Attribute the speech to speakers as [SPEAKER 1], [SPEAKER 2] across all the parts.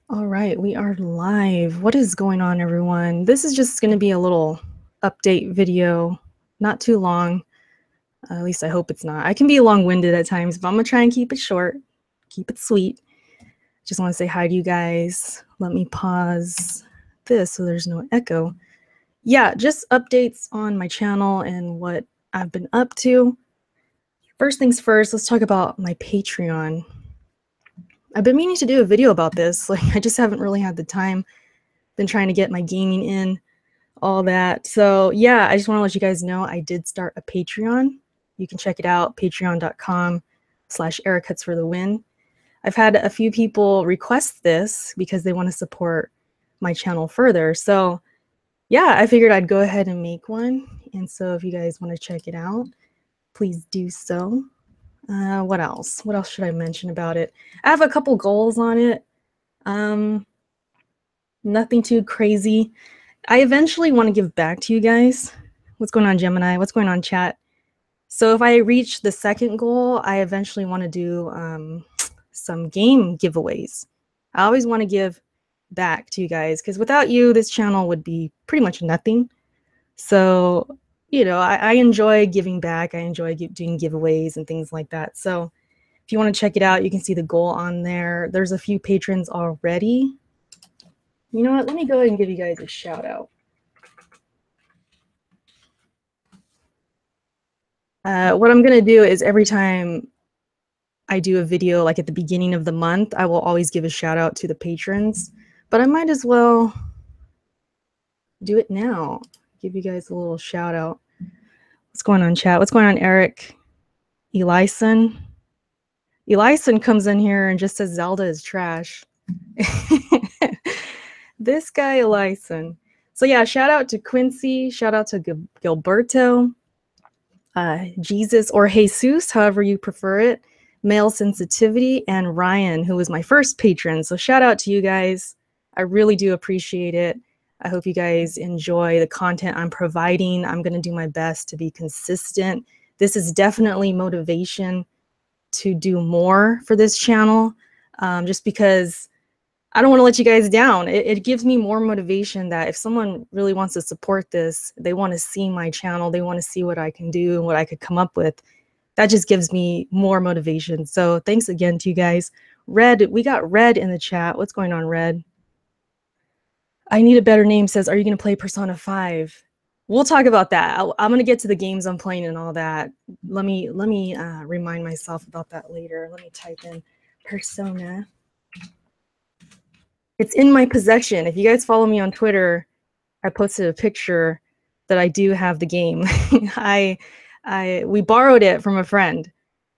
[SPEAKER 1] All right, we are live. What is going on, everyone? This is just going to be a little update video, not too long. At least I hope it's not. I can be long-winded at times, but I'm going to try and keep it short, keep it sweet. Just want to say hi to you guys. Let me pause this so there's no echo. Yeah, just updates on my channel and what I've been up to. First things first, let's talk about my Patreon. I've been meaning to do a video about this. Like, I just haven't really had the time. Been trying to get my gaming in, all that. So yeah, I just want to let you guys know I did start a Patreon. You can check it out, patreon.com/EricHutsForTheWin. I've had a few people request this because they want to support my channel further. So yeah, I figured I'd go ahead and make one. And so if you guys want to check it out, please do so. What else? What else should I mention about it? I have a couple goals on it. Nothing too crazy. I eventually want to give back to you guys. What's going on, Gemini? What's going on, chat? So if I reach the second goal, I eventually want to do some game giveaways. I always want to give back to you guys because without you, this channel would be pretty much nothing. So, you know, I enjoy giving back. I enjoy doing giveaways and things like that. So if you want to check it out, you can see the goal on there. There's a few patrons already. You know what? Let me go ahead and give you guys a shout out. What I'm going to do is every time I do a video, like at the beginning of the month, I will always give a shout out to the patrons, but I might as well do it now. Give you guys a little shout out. What's going on, chat? What's going on, Eric? Elison? Elison comes in here and just says Zelda is trash. This guy, Elison. So yeah, shout out to Quincy, shout out to Gilberto, Jesus or Jesus, however you prefer it, Male Sensitivity, and Ryan, who was my first patron. So shout out to you guys. I really do appreciate it. I hope you guys enjoy the content I'm providing. I'm going to do my best to be consistent. This is definitely motivation to do more for this channel, just because I don't want to let you guys down. It gives me more motivation that if someone really wants to support this, they want to see my channel, they want to see what I can do and what I could come up with. That just gives me more motivation. So thanks again to you guys. Red, we got Red in the chat. What's going on, Red? I need a better name says, are you going to play Persona 5? We'll talk about that. I'm going to get to the games I'm playing and all that. Let me remind myself about that later. Let me type in Persona. It's in my possession. If you guys follow me on Twitter, I posted a picture that I do have the game. We borrowed it from a friend.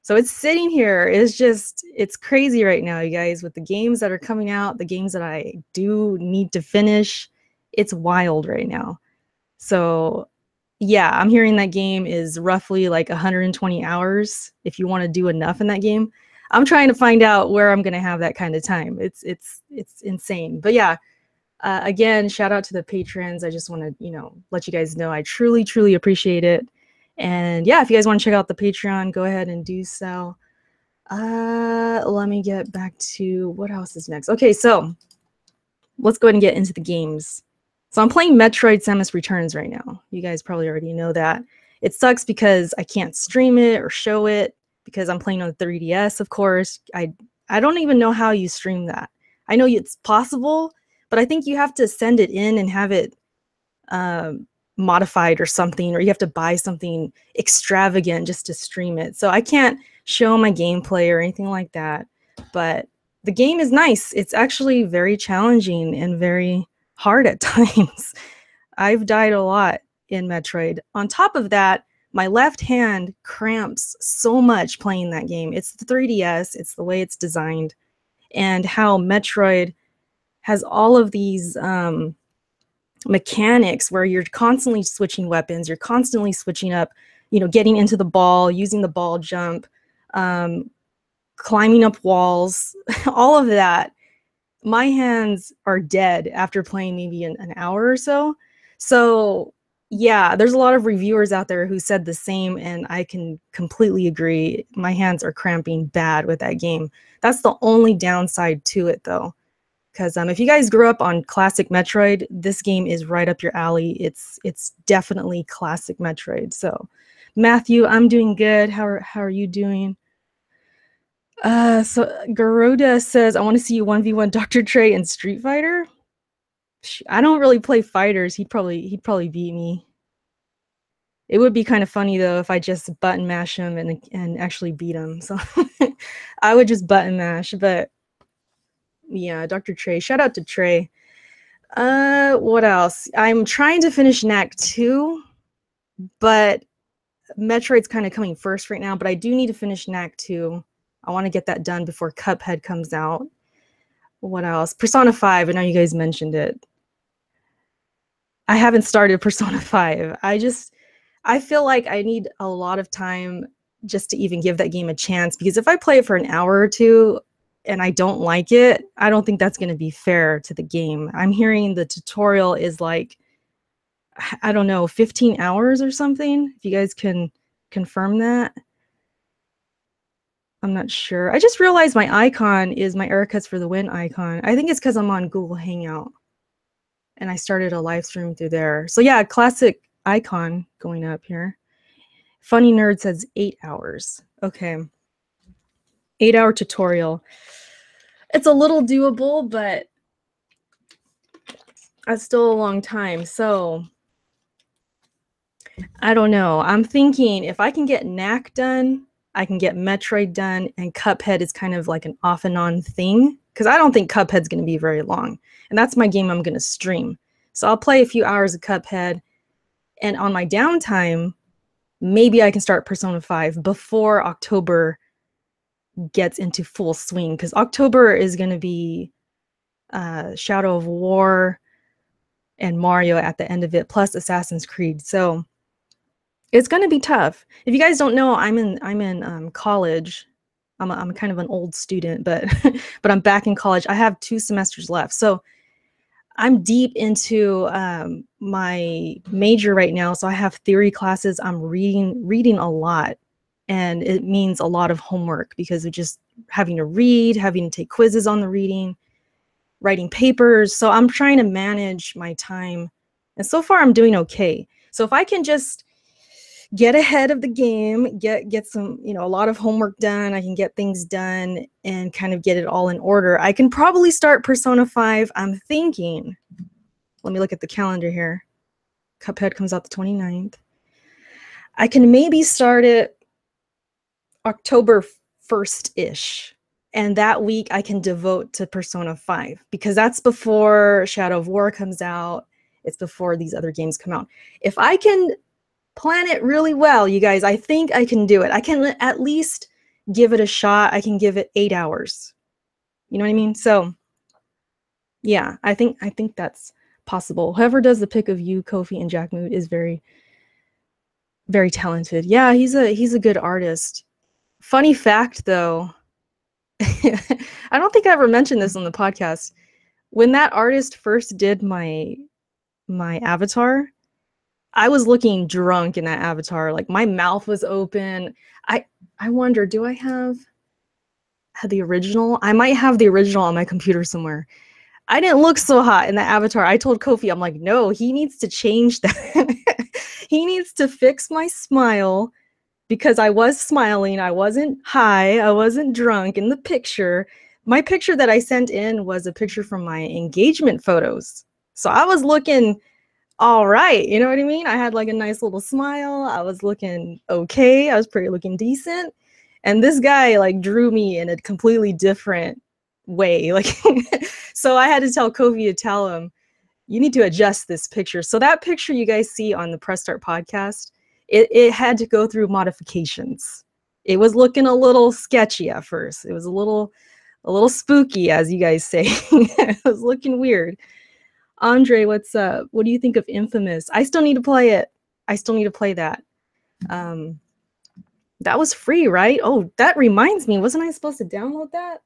[SPEAKER 1] So it's sitting here. It's crazy right now, you guys, with the games that are coming out, the games that I do need to finish. It's wild right now. So yeah, I'm hearing that game is roughly like 120 hours if you want to do enough in that game. I'm trying to find out where I'm going to have that kind of time. It's insane. But yeah, again, shout out to the patrons. I just want to, you know, let you guys know I truly, truly appreciate it. And yeah, if you guys want to check out the Patreon, go ahead and do so. Let me get back to what else is next. Okay, so let's go ahead and get into the games. So I'm playing Metroid Samus Returns right now. You guys probably already know that. It sucks because I can't stream it or show it because I'm playing on the 3DS, of course. I don't even know how you stream that. I know it's possible, but I think you have to send it in and have it modified or something, or you have to buy something extravagant just to stream it. So I can't show my gameplay or anything like that, but the game is nice. It's actually very challenging and very hard at times. I've died a lot in Metroid. On top of that, my left hand cramps so much playing that game. It's the 3DS, it's the way it's designed, and how Metroid has all of these mechanics where you're constantly switching weapons, you're constantly switching up, you know, getting into the ball, using the ball jump, climbing up walls, all of that. My hands are dead after playing maybe an hour or so. So yeah, there's a lot of reviewers out there who said the same, and I can completely agree. My hands are cramping bad with that game. That's the only downside to it, though, because if you guys grew up on classic Metroid, this game is right up your alley. It's definitely classic Metroid. So, Matthew, I'm doing good. How are you doing? So Garuda says, I want to see you 1v1 Dr. Trey in Street Fighter. I don't really play fighters. He'd probably beat me. It would be kind of funny though if I just button mash him and actually beat him. So I would just button mash, but yeah, Dr. Trey. Shout out to Trey. What else? I'm trying to finish Knack 2, but Metroid's kind of coming first right now, but I do need to finish Knack 2. I want to get that done before Cuphead comes out. What else? Persona 5. I know you guys mentioned it. I haven't started Persona 5. I feel like I need a lot of time just to even give that game a chance, because if I play it for an hour or two and I don't like it, I don't think that's going to be fair to the game. I'm hearing the tutorial is like, I don't know, 15 hours or something. If you guys can confirm that. I'm not sure. I just realized my icon is my Erica's for the Win icon. I think it's because I'm on Google Hangout and I started a live stream through there. So yeah, classic icon going up here. Funny Nerd says 8 hours. Okay. 8-hour tutorial. It's a little doable, but that's still a long time. So I don't know. I'm thinking if I can get Knack done, I can get Metroid done, and Cuphead is kind of like an off and on thing, because I don't think Cuphead's going to be very long. And that's my game I'm going to stream. So I'll play a few hours of Cuphead, and on my downtime, maybe I can start Persona 5 before October gets into full swing, because October is going to be Shadow of War and Mario at the end of it, plus Assassin's Creed. So it's going to be tough. If you guys don't know, I'm in college. I'm kind of an old student, but but I'm back in college. I have 2 semesters left, so I'm deep into my major right now. So I have theory classes. I'm reading a lot, and it means a lot of homework because of just having to read, having to take quizzes on the reading, writing papers. So I'm trying to manage my time, and so far I'm doing okay. So if I can just get ahead of the game, get some, a lot of homework done, I can get things done and kind of get it all in order, I can probably start Persona 5. I'm thinking, let me look at the calendar here. Cuphead comes out the 29th. I can maybe start it October 1st-ish. And that week I can devote to Persona 5, because that's before Shadow of War comes out. It's before these other games come out. If I can plan it really well, you guys, I think I can do it. I can at least give it a shot. I can give it 8 hours. You know what I mean? So yeah, I think that's possible. Whoever does the pick of you, Kofi, and Jack Mood is very, very talented. Yeah, he's a good artist. Funny fact though, I don't think I ever mentioned this on the podcast. When that artist first did my avatar, I was looking drunk in that avatar. Like my mouth was open. I wonder, do I have the original? I might have the original on my computer somewhere. I didn't look so hot in that avatar. I told Kofi, I'm like, no, he needs to change that. He needs to fix my smile, because I was smiling. I wasn't high. I wasn't drunk in the picture. My picture that I sent in was a picture from my engagement photos. So I was looking all right, you know what I mean? I had like a nice little smile. I was looking okay. I was pretty looking decent. And this guy like drew me in a completely different way. Like, so I had to tell Kofi to tell him, you need to adjust this picture. So that picture you guys see on the Press Start podcast, it had to go through modifications. It was looking a little sketchy at first. It was a little spooky, as you guys say. It was looking weird. Andre, what's up? What do you think of Infamous? I still need to play it. I still need to play that. That was free, right? Oh, that reminds me. Wasn't I supposed to download that?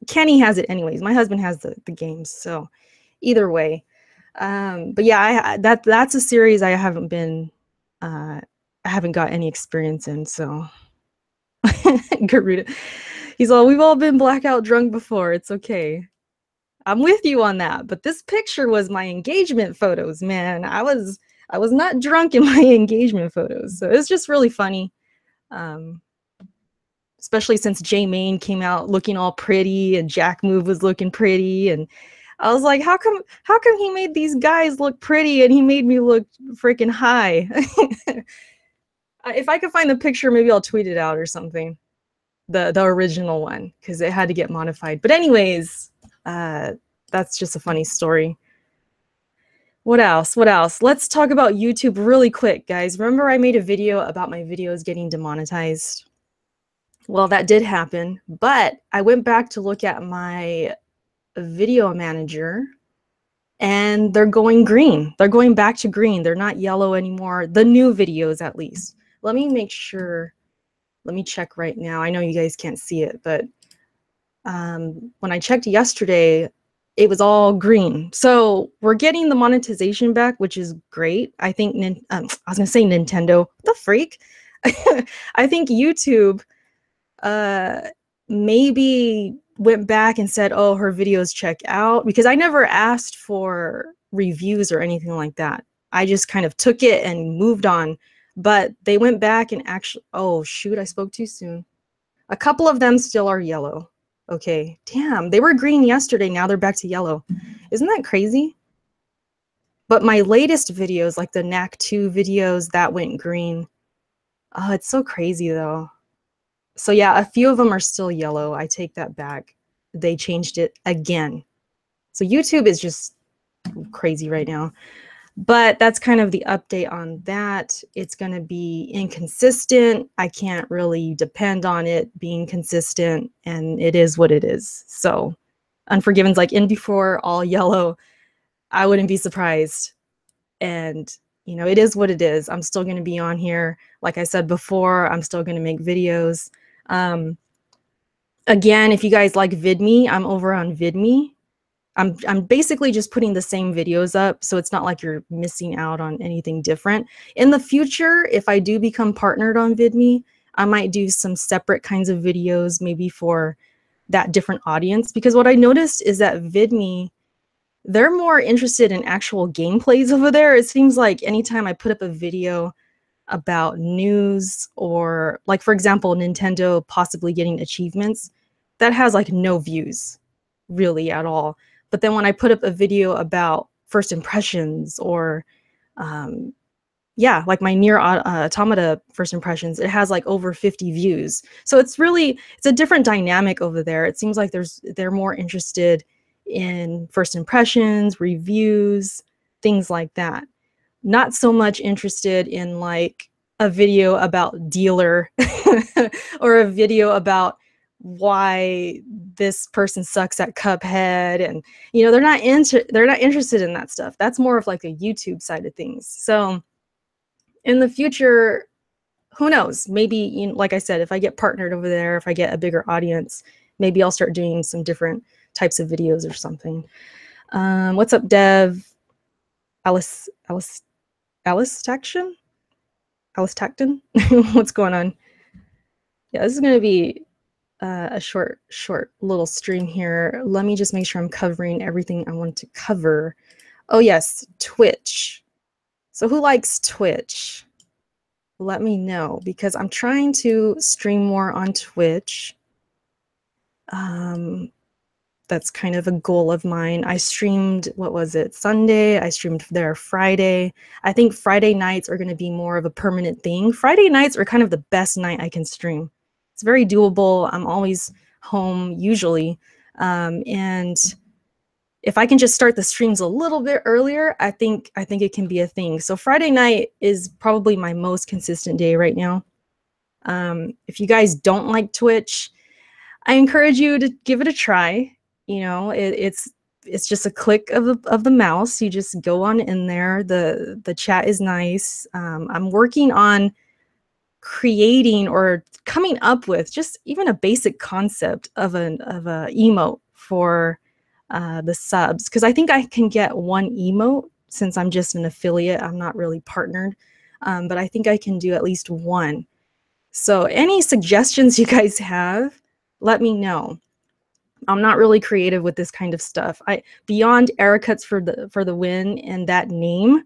[SPEAKER 1] Kenny has it anyways. My husband has the games, so either way. But yeah, that's a series I haven't been I haven't got any experience in, so Garuda. He's all, we've all been blackout drunk before. It's okay. I'm with you on that. But this picture was my engagement photos, man. I was not drunk in my engagement photos. So it's just really funny. Um, Especially since J Main came out looking all pretty and Jack Move was looking pretty, and I was like, how come he made these guys look pretty and he made me look freaking high? If I could find the picture, maybe I'll tweet it out or something. The original one, because it had to get modified. But anyways, that's just a funny story. What else? What else? Let's talk about YouTube really quick, guys. Remember I made a video about my videos getting demonetized? Well, that did happen, but I went back to look at my video manager and they're going green. They're going back to green. They're not yellow anymore. The new videos, at least. Let me make sure. Let me check right now. I know you guys can't see it, but when I checked yesterday, it was all green. So we're getting the monetization back, which is great. I think, I was gonna say Nintendo, what the freak? I think YouTube maybe went back and said, oh, her videos check out, because I never asked for reviews or anything like that. I just kind of took it and moved on. But they went back and actually, oh shoot, I spoke too soon. A couple of them still are yellow. Okay, damn, they were green yesterday, now they're back to yellow. Isn't that crazy? But my latest videos, like the Knack 2 videos, that went green. Oh, it's so crazy though. So yeah, a few of them are still yellow. I take that back. They changed it again. So YouTube is just crazy right now. But that's kind of the update on that. It's going to be inconsistent. I can't really depend on it being consistent, and it is what it is. So Unforgiven's like in before, all yellow. I wouldn't be surprised. And, you know, it is what it is. I'm still going to be on here. Like I said before, I'm still going to make videos. Again, if you guys like VidMe, I'm over on VidMe. I'm basically just putting the same videos up, so it's not like you're missing out on anything different. In the future, if I do become partnered on VidMe, I might do some separate kinds of videos, maybe for that different audience, because what I noticed is that VidMe, they're more interested in actual gameplays over there. It seems like anytime I put up a video about news, or like, for example, Nintendo possibly getting achievements, that has like no views really at all. But then when I put up a video about first impressions, or yeah, like my Nier Automata first impressions, it has like over 50 views. So it's a different dynamic over there. It seems like they're more interested in first impressions, reviews, things like that. Not so much interested in like a video about dealer or a video about why this person sucks at Cuphead, and you know, they're not interested in that stuff. That's more of like a YouTube side of things. So in the future, who knows, maybe, you know, like I said, if I get partnered over there, if I get a bigger audience, maybe I'll start doing some different types of videos or something. What's up, Dev? Alice Tacton? What's going on? Yeah, this is going to be a short little stream here. Let me just make sure I'm covering everything I want to cover. Oh yes, Twitch. So who likes Twitch? Let me know, because I'm trying to stream more on Twitch. That's kind of a goal of mine. I streamed, what was it, Sunday? I streamed there Friday. I think Friday nights are going to be more of a permanent thing. Friday nights are kind of the best night I can stream. It's very doable. I'm always home usually. And if I can just start the streams a little bit earlier, I think it can be a thing. So Friday night is probably my most consistent day right now. If you guys don't like Twitch, I encourage you to give it a try. You know, it's just a click of the mouse. You just go on in there. The chat is nice. I'm working on creating or coming up with just even a basic concept of a emote for the subs, because I think I can get one emote since I'm just an affiliate. I'm not really partnered, but I think I can do at least one. So any suggestions you guys have, let me know. I'm not really creative with this kind of stuff. Beyond Ericuts for the win and that name,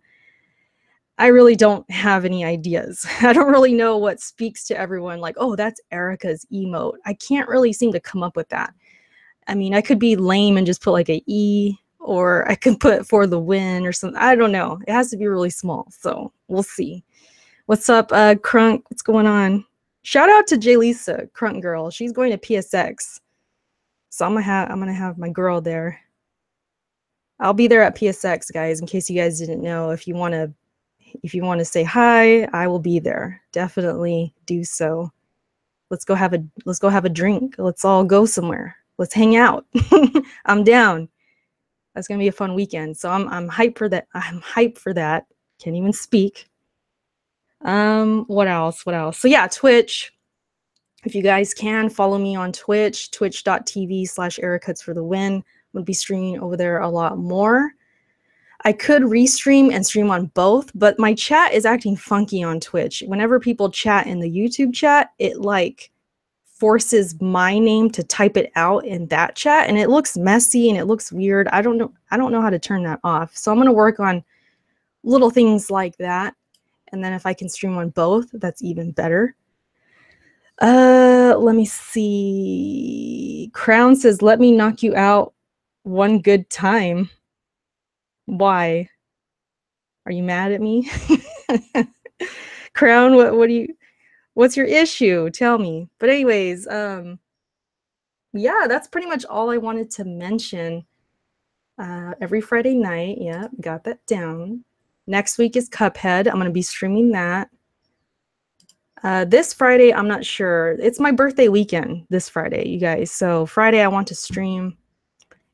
[SPEAKER 1] I really don't have any ideas. I don't really know what speaks to everyone, like, oh, that's Erica's emote. I can't really seem to come up with that. I mean, I could be lame and just put like a E, or I could put for the win or something. I don't know. It has to be really small. So we'll see. What's up, Crunk? What's going on? Shout out to J Lisa, Crunk Girl. She's going to PSX. So I'm gonna have my girl there. I'll be there at PSX, guys, in case you guys didn't know. If you wanna say hi, I will be there. Definitely do so. Let's go have a drink. Let's all go somewhere. Let's hang out. I'm down. That's gonna be a fun weekend. So I'm hyped for that. I'm hyped for that. Can't even speak. What else? So yeah, Twitch. If you guys can follow me on Twitch, twitch.tv/Ericuts for the win. I'm gonna be streaming over there a lot more. I could restream and stream on both, but my chat is acting funky on Twitch. Whenever people chat in the YouTube chat, it like forces my name to type it out in that chat, and it looks messy and it looks weird. I don't know how to turn that off. So I'm gonna work on little things like that. And then if I can stream on both, that's even better. Let me see. Crown says, let me knock you out one good time. Why? Are you mad at me? Crown, what's your issue? Tell me. But anyways, yeah, that's pretty much all I wanted to mention. Every Friday night, yeah, got that down. Next week is Cuphead. I'm gonna be streaming that. This Friday, I'm not sure. It's my birthday weekend this Friday, you guys. So Friday I want to stream,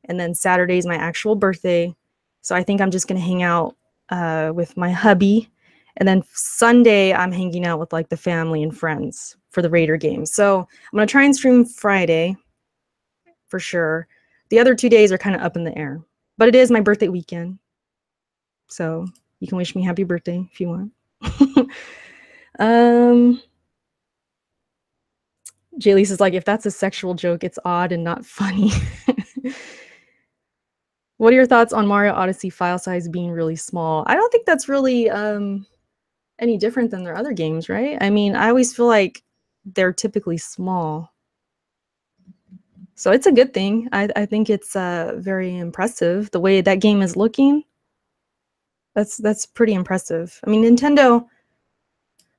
[SPEAKER 1] and then Saturday is my actual birthday. So I think I'm just gonna hang out with my hubby, and then Sunday I'm hanging out with like the family and friends for the Raider game. So I'm gonna try and stream Friday for sure. The other 2 days are kind of up in the air, but it is my birthday weekend. So you can wish me happy birthday if you want. Jay Lisa's like, if that's a sexual joke, it's odd and not funny. What are your thoughts on Mario Odyssey file size being really small? I don't think that's really any different than their other games, right? I mean, I always feel like they're typically small. So it's a good thing. I think it's very impressive. The way that game is looking, that's pretty impressive. I mean, Nintendo,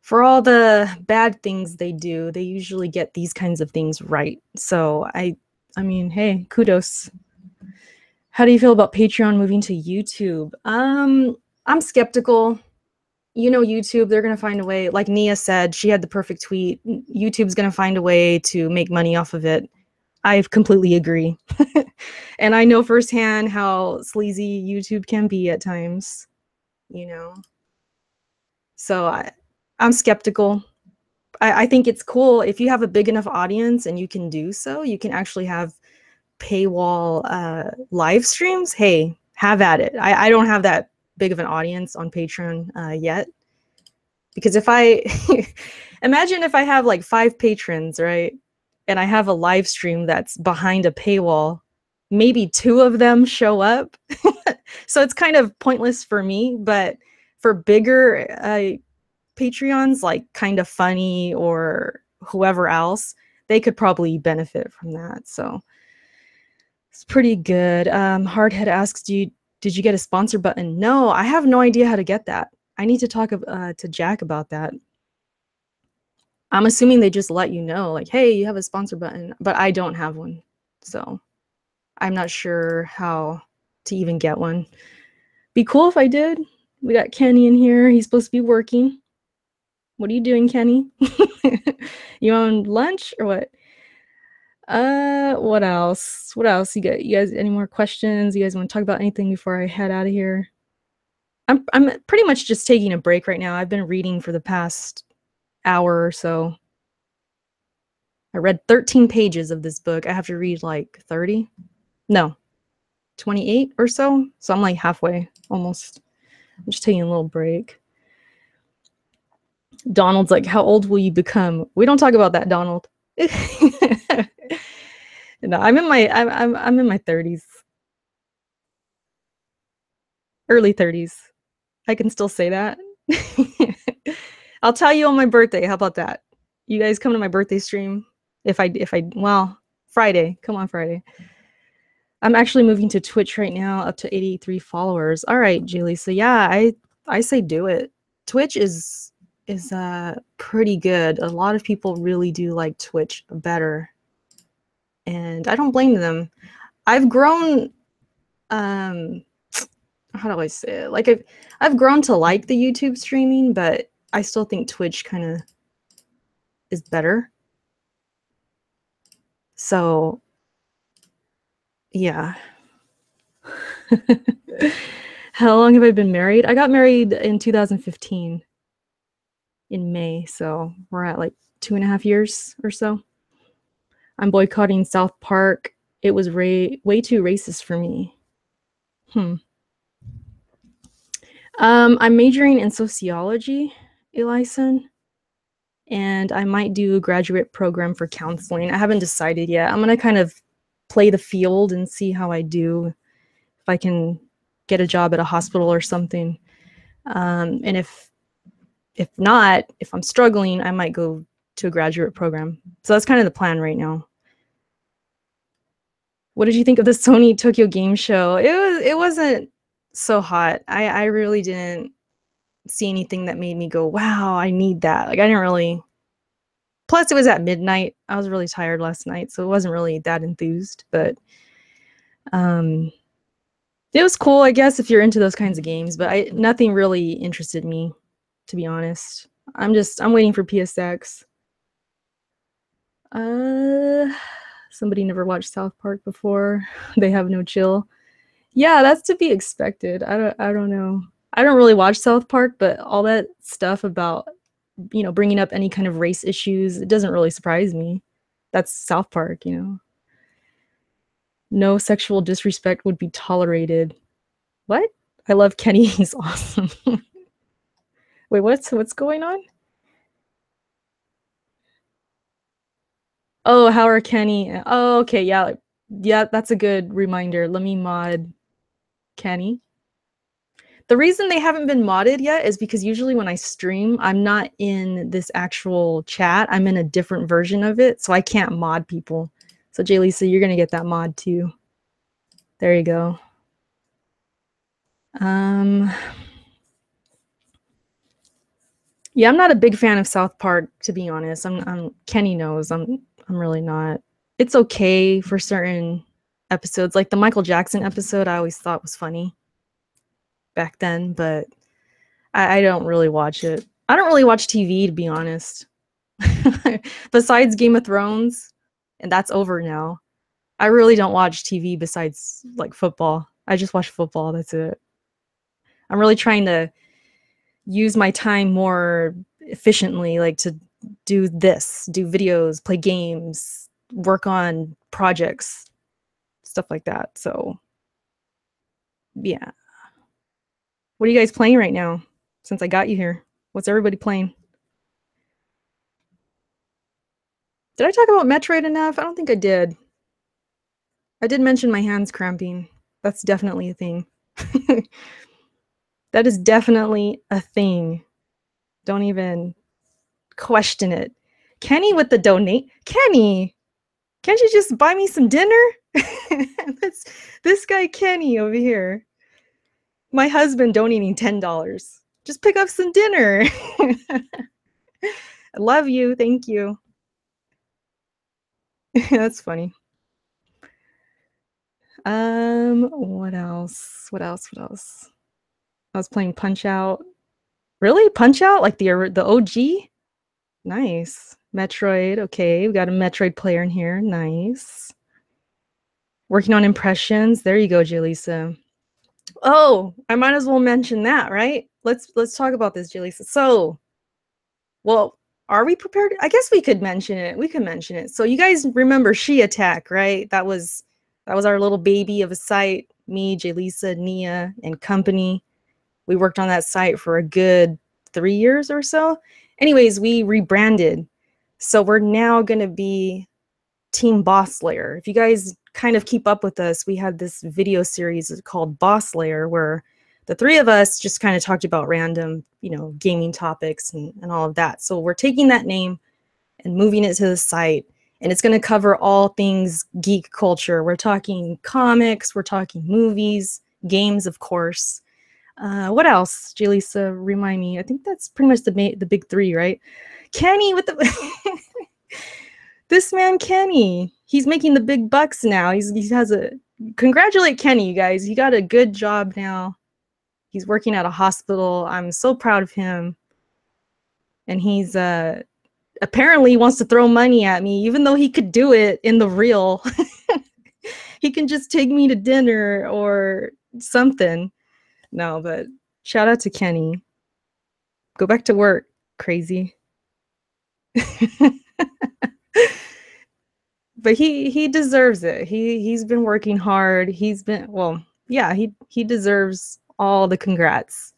[SPEAKER 1] for all the bad things they do, they usually get these kinds of things right. So I mean, hey, kudos. How do you feel about Patreon moving to YouTube? I'm skeptical. You know, YouTube, they're going to find a way. Like Nia said, she had the perfect tweet. YouTube's going to find a way to make money off of it. I completely agree. And I know firsthand how sleazy YouTube can be at times, you know. So I'm skeptical. I think it's cool if you have a big enough audience and you can do so. You can actually have paywall live streams. Hey, have at it. I don't have that big of an audience on Patreon yet, because if I imagine if I have like 5 patrons, right, and I have a live stream that's behind a paywall, maybe 2 of them show up. So it's kind of pointless for me. But for bigger Patreons, like Kind of Funny or whoever else, they could probably benefit from that. So it's pretty good. Hardhead asks, did you get a sponsor button? No, I have no idea how to get that. I need to talk to Jack about that. I'm assuming they just let you know, like, hey, you have a sponsor button, but I don't have one. So I'm not sure how to even get one. Be cool if I did. We got Kenny in here. He's supposed to be working. What are you doing, Kenny? You on lunch or what? What else? You guys any more questions? You guys want to talk about anything before I head out of here? I'm pretty much just taking a break right now. I've been reading for the past hour or so. I read 13 pages of this book. I have to read like 30. No, 28 or so. So I'm like halfway almost. I'm just taking a little break. Donald's like, how old will you become? We don't talk about that, Donald. No, I'm in my 30s, early 30s. I can still say that. I'll tell you on my birthday. How about that? You guys come to my birthday stream. Well, Friday. Come on Friday. I'm actually moving to Twitch right now, up to 83 followers. All right, Julie. So yeah, I say do it. Twitch is pretty good. A lot of people really do like Twitch better, and I don't blame them. I've grown how do I say it? Like I've grown to like the YouTube streaming, but I still think Twitch kind of is better. So yeah. How long have I been married? I got married in 2015 in May, so we're at like 2.5 years or so. I'm boycotting South Park. It was way too racist for me. I'm majoring in sociology, Elison, and I might do a graduate program for counseling. I haven't decided yet. I'm gonna kind of play the field and see how I do, if I can get a job at a hospital or something. And if not, if I'm struggling, I might go to a graduate program. So that's kind of the plan right now. What did you think of the Sony Tokyo Game Show? It wasn't so hot. I really didn't see anything that made me go, wow, I need that. Like I didn't really. Plus, it was at midnight. I was really tired last night, so it wasn't really that enthused. But it was cool, I guess, if you're into those kinds of games. But nothing really interested me, to be honest. I'm waiting for PSX. Somebody never watched South Park before. They have no chill. Yeah, that's to be expected. I don't know. I don't really watch South Park, but all that stuff about, bringing up any kind of race issues, it doesn't really surprise me. That's South Park, No sexual disrespect would be tolerated. What? I love Kenny. He's awesome. Wait, what's going on? Oh, how are Kenny? Oh, okay, yeah. Yeah, that's a good reminder. Let me mod Kenny. The reason they haven't been modded yet is because usually when I stream, I'm not in this actual chat. I'm in a different version of it, so I can't mod people. So Jay Lisa, you're gonna get that mod too. There you go. Yeah, I'm not a big fan of South Park, to be honest. Kenny knows I'm really not. It's okay for certain episodes, like the Michael Jackson episode. I always thought was funny back then, but I don't really watch it. I don't really watch TV, to be honest. Besides Game of Thrones, and that's over now. I really don't watch TV besides like football. I just watch football. That's it. I'm really trying to use my time more efficiently, like to do videos, play games, work on projects, stuff like that. So yeah. What are you guys playing right now since I got you here? What's everybody playing? Did I talk about Metroid enough? I don't think I did. I did mention my hands cramping. That's definitely a thing. That is definitely a thing. Don't even question it. Kenny with the donate. Kenny, can't you just buy me some dinner? That's this guy Kenny over here. My husband donating $10. Just pick up some dinner. I love you. Thank you. That's funny. What else? What else? What else? I was playing Punch Out. Really? Punch Out? Like the OG? Nice. Metroid. Okay, we got a Metroid player in here. Nice. Working on impressions. There you go, Jalisa. Oh, I might as well mention that, right? Let's talk about this, Jalisa. So, well, are we prepared? I guess we could mention it. We could mention it. So you guys remember She Attack, right? That was our little baby of a site. Me, Jalisa, Nia, and company. We worked on that site for a good 3 years or so. Anyways, we rebranded. So we're now going to be Team Boss Layer. If you guys kind of keep up with us, we had this video series called Boss Layer where the three of us just kind of talked about random, gaming topics and all of that. So we're taking that name and moving it to the site, and it's going to cover all things geek culture. We're talking comics, we're talking movies, games, of course. What else, Jalisa? Remind me. I think that's pretty much the big three, right? Kenny with the this man Kenny. He's making the big bucks now. He has a congratulate Kenny, you guys. He got a good job now. He's working at a hospital. I'm so proud of him. And he's apparently wants to throw money at me, even though he could do it in the real. He can just take me to dinner or something. No, but shout out to Kenny. Go back to work, crazy. But he deserves it. He's been working hard. He deserves all the congrats.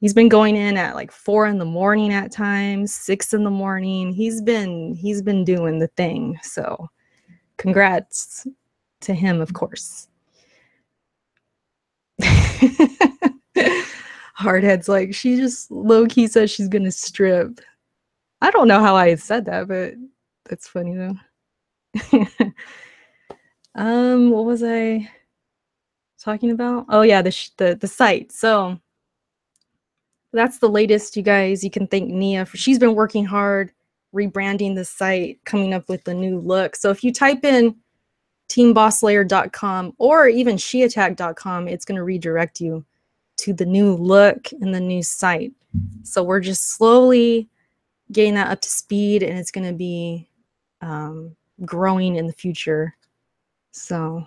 [SPEAKER 1] He's been going in at like 4 a.m. at times, 6 a.m. He's been doing the thing. So congrats to him, of course. Hardhead's like, she just low-key says she's gonna strip. I don't know how I said that, but that's funny though. What was I talking about? Oh yeah, the site. So that's the latest, you guys. You can thank Nia for, she's been working hard rebranding the site, coming up with a new look. So if you type in teambossslayer.com or even sheattack.com, it's going to redirect you to the new look and the new site. So we're just slowly getting that up to speed, and it's going to be growing in the future. So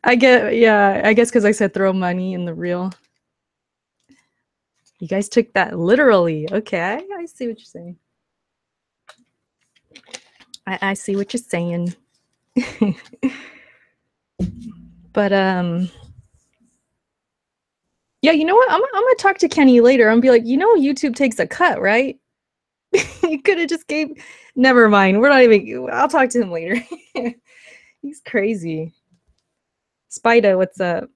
[SPEAKER 1] I guess because I said throw money in the reel. You guys took that literally. Okay, I see what you're saying. I see what you're saying. But yeah, you know what? I'm gonna talk to Kenny later. I'm gonna be like, YouTube takes a cut, right? You could have just gave. Never mind. We're not even. I'll talk to him later. He's crazy. Spida, what's up?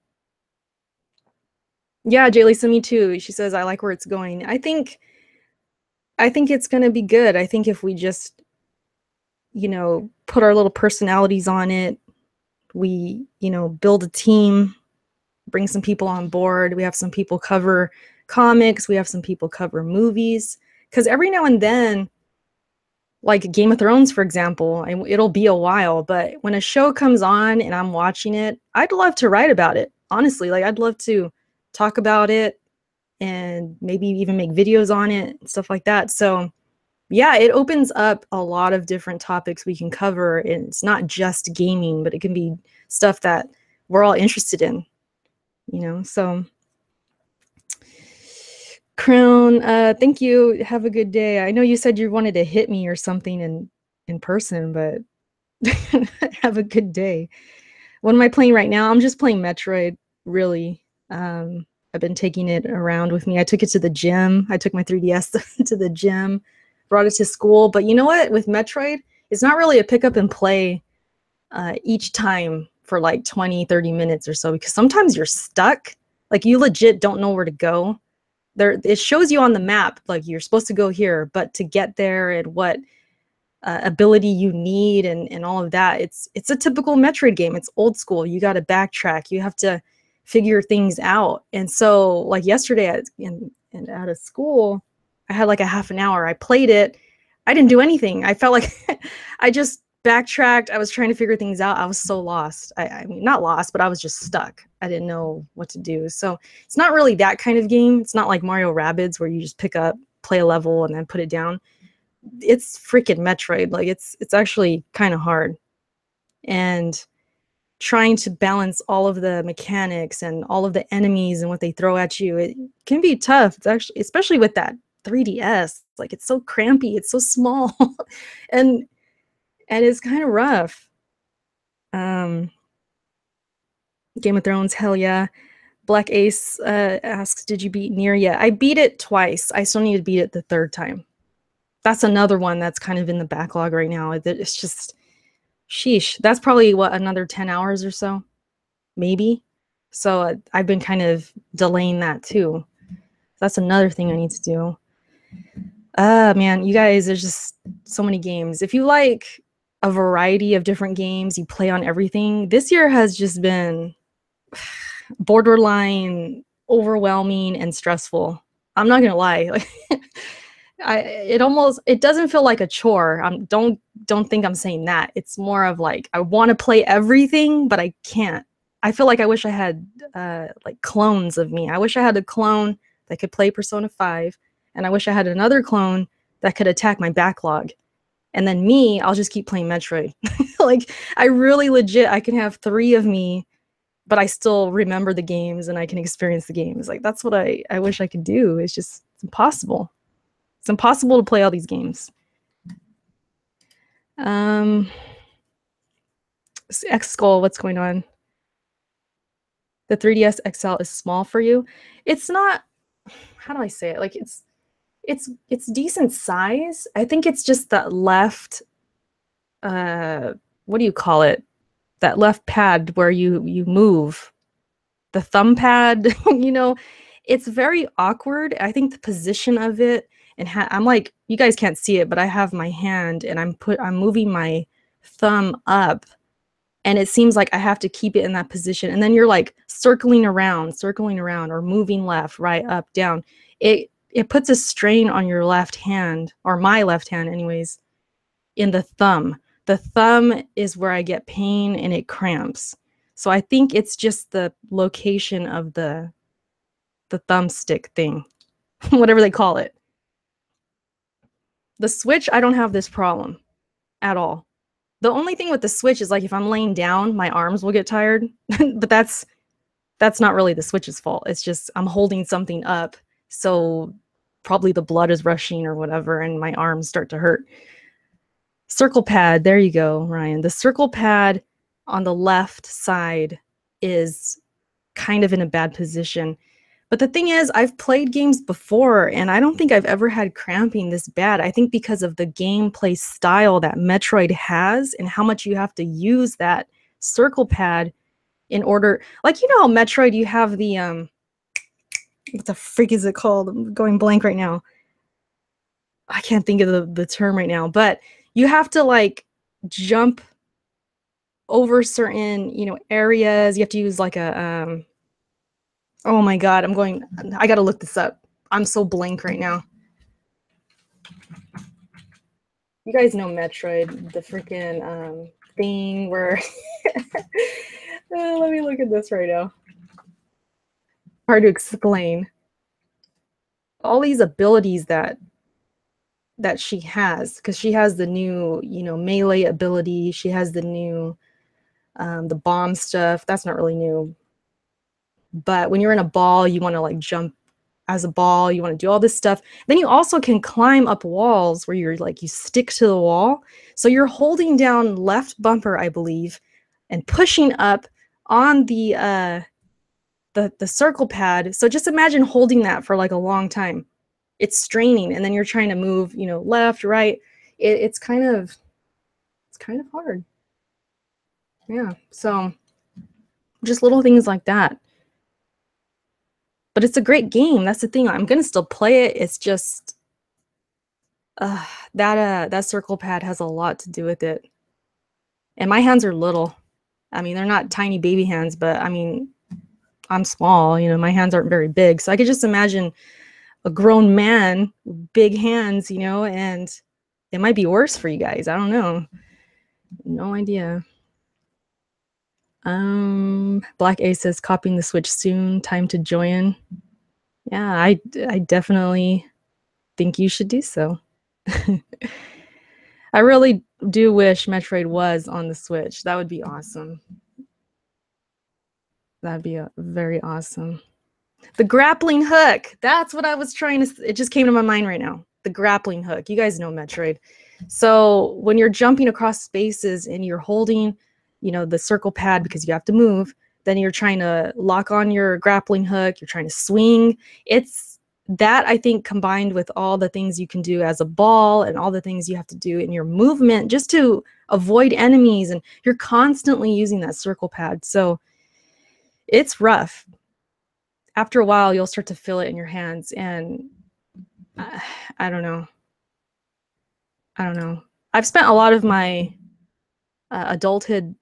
[SPEAKER 1] Yeah, Jaylee, me too. She says I like where it's going. I think it's gonna be good. I think if we just, put our little personalities on it, we, build a team, bring some people on board. We have some people cover comics. We have some people cover movies. Because every now and then, like Game of Thrones, for example, it'll be a while, but when a show comes on and I'm watching it, I'd love to write about it. Honestly, like I'd love to talk about it and maybe even make videos on it, stuff like that. So yeah, it opens up a lot of different topics we can cover. And it's not just gaming, but it can be stuff that we're all interested in, so. Crown, thank you. Have a good day. I know you said you wanted to hit me or something in person, but have a good day. What am I playing right now? I'm just playing Metroid, really. I've been taking it around with me. I took it to the gym. I took my 3DS to the gym, brought it to school. But you know what? With Metroid, it's not really a pick up and play each time for like 20, 30 minutes or so, because sometimes you're stuck. Like you legit don't know where to go. It shows you on the map, like you're supposed to go here, but to get there and what ability you need and all of that, it's a typical Metroid game. It's old school. You got to backtrack. You have to figure things out. And so like yesterday out of school, I had like a half an hour. I played it. I didn't do anything. I felt like I just backtracked. I was trying to figure things out. I was so lost. I mean, not lost, but I was just stuck. I didn't know what to do. So it's not really that kind of game. It's not like Mario Rabbids where you just pick up, play a level, and then put it down. It's freaking Metroid. Like it's actually kind of hard. And trying to balance all of the mechanics and all of the enemies and what they throw at you, it can be tough. It's actually, especially with that 3DS, like it's so crampy, it's so small. and it's kind of rough. Game of Thrones, hell yeah. Black Ace asks, did you beat Nier yet? I beat it twice. I still need to beat it the third time. That's another one that's kind of in the backlog right now. It's just, sheesh. That's probably what, another 10 hours or so, maybe. So I've been kind of delaying that too. That's another thing I need to do. Man, you guys, there's just so many games. If you like a variety of different games, you play on everything. This year has just been borderline overwhelming and stressful. I'm not gonna lie. Like, it doesn't feel like a chore. Don't think I'm saying that. It's more of like I want to play everything, but I can't. I feel like I wish I had like clones of me. I wish I had a clone that could play Persona 5, and I wish I had another clone that could attack my backlog. And then me, I'll just keep playing Metroid. Like I really legit I can have 3 of me, but I still remember the games and I can experience the games. Like that's what I wish I could do. It's impossible. It's impossible to play all these games. X Skull, what's going on? The 3DS XL is small for you. It's not, how do I say it? Like it's decent size. I think it's just that left what do you call it? That left pad where you move. The thumb pad, you know, it's very awkward. I think the position of it, and I'm like, you guys can't see it, but I have my hand and I'm moving my thumb up, and it seems like I have to keep it in that position. And then you're like circling around, or moving left, right, up, down. It puts a strain on your left hand, or my left hand anyways, in the thumb. The thumb is where I get pain and it cramps. So I think it's just the location of the thumbstick thing, whatever they call it. The Switch, I don't have this problem at all. The only thing with the Switch is like if I'm laying down, my arms will get tired, but that's not really the Switch's fault. It's just I'm holding something up, so probably the blood is rushing or whatever, and my arms start to hurt. Circle pad, there you go, Ryan. The circle pad on the left side is kind of in a bad position. But the thing is, I've played games before, and I don't think I've ever had cramping this bad. I think because of the gameplay style that Metroid has and how much you have to use that circle pad in order, like, you know how Metroid, you have the, what the freak is it called? I'm going blank right now. I can't think of the term right now, but you have to like jump over certain, you know, areas. You have to use like a, oh my God, I gotta look this up. I'm so blank right now. You guys know Metroid, the freaking thing where, let me look at this right now. Hard to explain. All these abilities that she has, because she has the new, you know, melee ability. She has the new, the bomb stuff. That's not really new. But when you're in a ball, you want to like jump as a ball. You want to do all this stuff. Then you also can climb up walls where you're like, you stick to the wall. So you're holding down left bumper, I believe, and pushing up on the circle pad. So just imagine holding that for like a long time. It's straining, and then you're trying to move, you know, left, right. It's kind of hard. Yeah, so just little things like that. But it's a great game. That's the thing. I'm gonna still play it. It's just that circle pad has a lot to do with it. And my hands are little. I mean, they're not tiny baby hands, but I mean, I'm small. You know, my hands aren't very big, so I could just imagine a grown man, big hands, you know, and it might be worse for you guys. I don't know. No idea. Black Ace says copying the Switch soon. Time to join. Yeah, I definitely think you should do so. I really do wish Metroid was on the Switch. That would be awesome. That'd be very awesome. The grappling hook. That's what I was trying to, it just came to my mind right now. The grappling hook. You guys know Metroid. So when you're jumping across spaces and you're holding, you know, the circle pad because you have to move, then you're trying to lock on your grappling hook. You're trying to swing. that, I think, combined with all the things you can do as a ball and all the things you have to do in your movement just to avoid enemies, and you're constantly using that circle pad. So it's rough. After a while, you'll start to feel it in your hands, and I don't know. I've spent a lot of my adulthood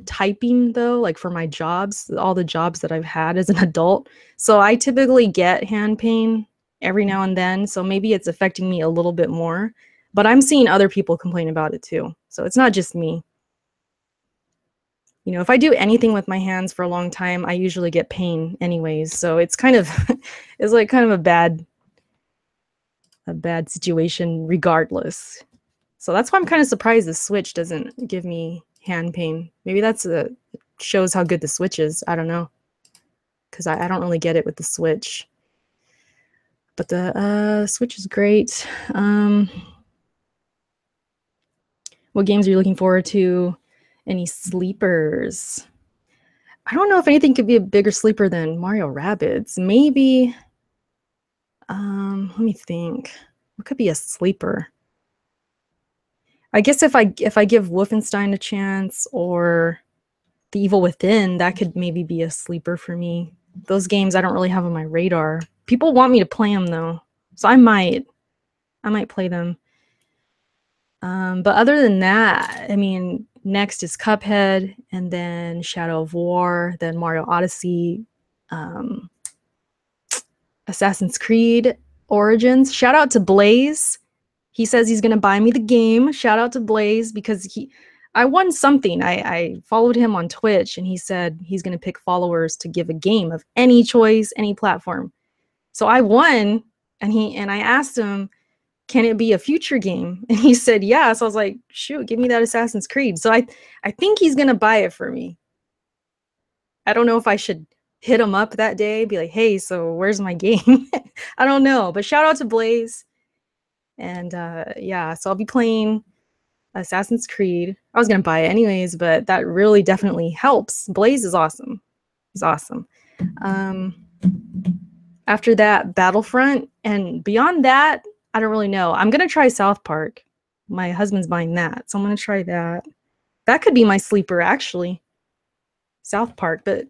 [SPEAKER 1] typing, though, like for my jobs, all the jobs that I've had as an adult. So I typically get hand pain every now and then. So maybe it's affecting me a little bit more, but I'm seeing other people complain about it too. So it's not just me. You know, if I do anything with my hands for a long time, I usually get pain anyways. So it's kind of, it's like kind of a bad situation regardless. So that's why I'm kind of surprised the Switch doesn't give me hand pain. Maybe that's shows how good the Switch is. I don't know, because I don't really get it with the Switch. But the Switch is great. What games are you looking forward to? Any sleepers? I don't know if anything could be a bigger sleeper than Mario Rabbids. Maybe, let me think. What could be a sleeper? I guess if I give Wolfenstein a chance, or The Evil Within, that could maybe be a sleeper for me. Those games I don't really have on my radar. People want me to play them though, so I might play them. But other than that, I mean, next is Cuphead, and then Shadow of War, then Mario Odyssey, Assassin's Creed Origins. Shout out to Blaze. He says he's gonna buy me the game. Shout out to Blaze, because I won something. I followed him on Twitch, and he said he's gonna pick followers to give a game of any choice, any platform. So I won, and I asked him, can it be a future game? And he said, yeah. So I was like, shoot, give me that Assassin's Creed. So I think he's gonna buy it for me. I don't know if I should hit him up that day, be like, hey, so where's my game? I don't know, but shout out to Blaze. And yeah, so I'll be playing Assassin's Creed. I was gonna buy it anyways, but that really definitely helps. Blaze is awesome. He's awesome. After that, Battlefront, and beyond that, I don't really know. I'm gonna try South Park. My husband's buying that, so I'm gonna try that. That could be my sleeper, actually. South Park, but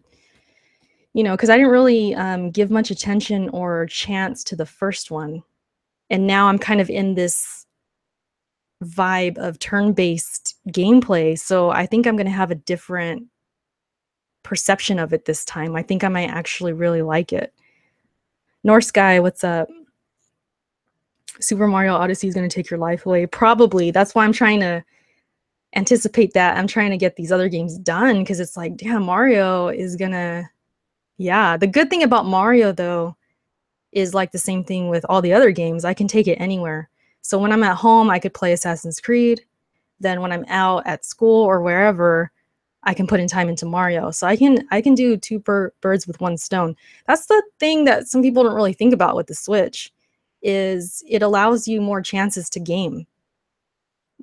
[SPEAKER 1] you know, because I didn't really give much attention or chance to the first one. And now I'm kind of in this vibe of turn-based gameplay. So I think I'm going to have a different perception of it this time. I think I might actually really like it. North Sky, what's up? Super Mario Odyssey is going to take your life away. Probably. That's why I'm trying to anticipate that. I'm trying to get these other games done, because it's like, damn, Mario is going to... Yeah. The good thing about Mario, though, is like the same thing with all the other games. I can take it anywhere. So when I'm at home, I could play Assassin's Creed. Then when I'm out at school or wherever, I can put in time into Mario. So I can do two birds with one stone. That's the thing that some people don't really think about with the Switch, is it allows you more chances to game.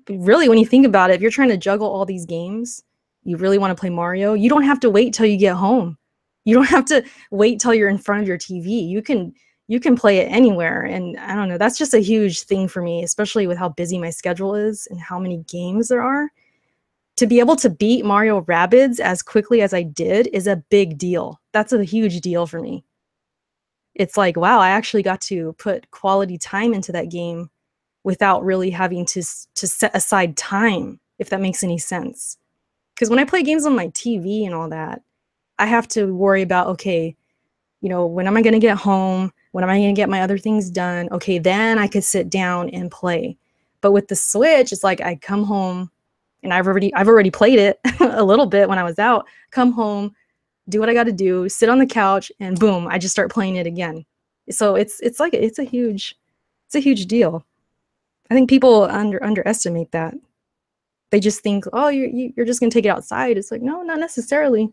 [SPEAKER 1] But really, when you think about it, if you're trying to juggle all these games, you really want to play Mario, you don't have to wait till you get home. You don't have to wait till you're in front of your TV. You can play it anywhere. And I don't know, that's just a huge thing for me, especially with how busy my schedule is and how many games there are. To be able to beat Mario Rabbids as quickly as I did is a big deal. That's a huge deal for me. It's like, wow, I actually got to put quality time into that game without really having to set aside time, if that makes any sense. Because when I play games on my TV and all that, I have to worry about, okay, you know, when am I going to get home? When am I going to get my other things done? Okay, then I could sit down and play. But with the Switch, it's like I come home and I've already played it a little bit when I was out. Come home, do what I got to do, sit on the couch, and boom, I just start playing it again. So it's a huge deal. I think people underestimate that. They just think, oh, you're just going to take it outside. It's like, no, not necessarily.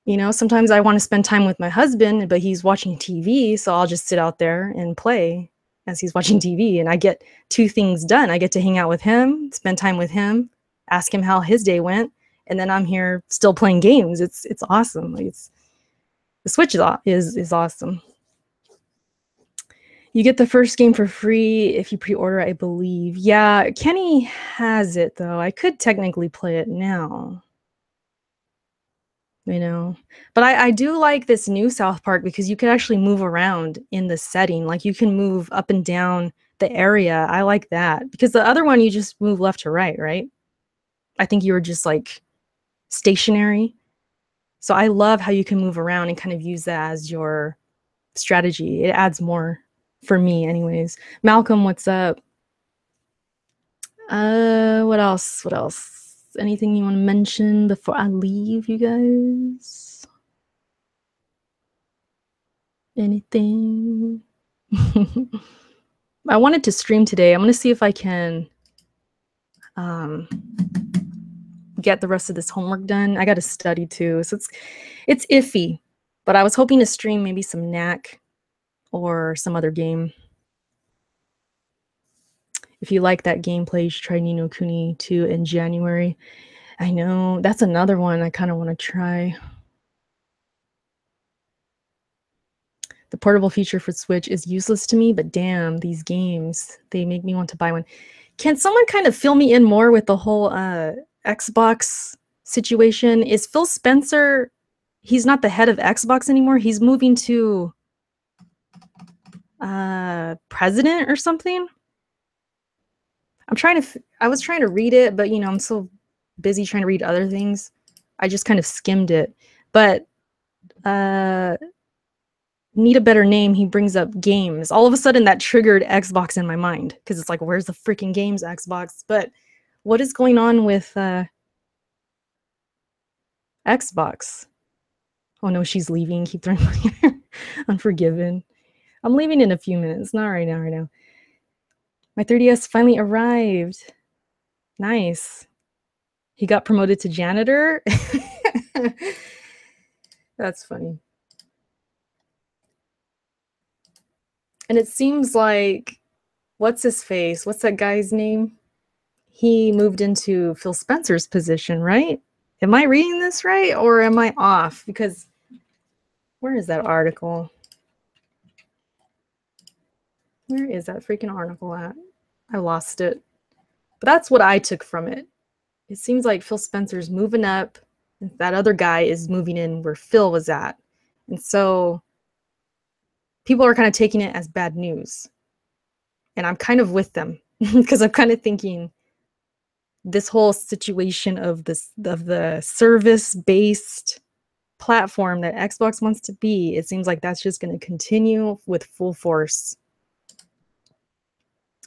[SPEAKER 1] You know, sometimes I want to spend time with my husband, but he's watching TV, so I'll just sit out there and play as he's watching TV, and I get two things done. I get to hang out with him, spend time with him, ask him how his day went, and then I'm here still playing games. It's awesome. Like the Switch is awesome. You get the first game for free if you pre-order, I believe. Yeah, Kenny has it though. I could technically play it now. You know, but I do like this new South Park because you can actually move around in the setting. Like you can move up and down the area. I like that because the other one you just move left to right, right? I think you were just like stationary. So I love how you can move around and kind of use that as your strategy. It adds more for me anyways. Malcolm, what's up? What else? What else? Anything you want to mention before I leave, you guys? Anything? I wanted to stream today. I'm gonna see if I can get the rest of this homework done. I got to study too, so it's iffy. But I was hoping to stream maybe some Knack or some other game. If you like that gameplay, you should try Ni no Kuni 2 in January. I know that's another one I kind of want to try. The portable feature for Switch is useless to me, but damn, these games, they make me want to buy one. Can someone kind of fill me in more with the whole Xbox situation? Is Phil Spencer, he's not the head of Xbox anymore. He's moving to president or something. I was trying to read it, but you know, I'm so busy trying to read other things. I just kind of skimmed it. But need a better name, he brings up games. All of a sudden that triggered Xbox in my mind because it's like, where's the freaking games, Xbox? But what is going on with Xbox? Oh no, she's leaving. Keep throwing money at her. Unforgiven. I'm leaving in a few minutes. Not right now. My 3DS finally arrived. Nice. He got promoted to janitor. That's funny. And it seems like, what's his face? What's that guy's name? He moved into Phil Spencer's position, right? Am I reading this right or am I off? Because where is that article? Where is that freaking article at? I lost it. But that's what I took from it. It seems like Phil Spencer's moving up. And that other guy is moving in where Phil was at. And so people are kind of taking it as bad news. And I'm kind of with them because I'm kind of thinking this whole situation of the service-based platform that Xbox wants to be, it seems like that's just going to continue with full force.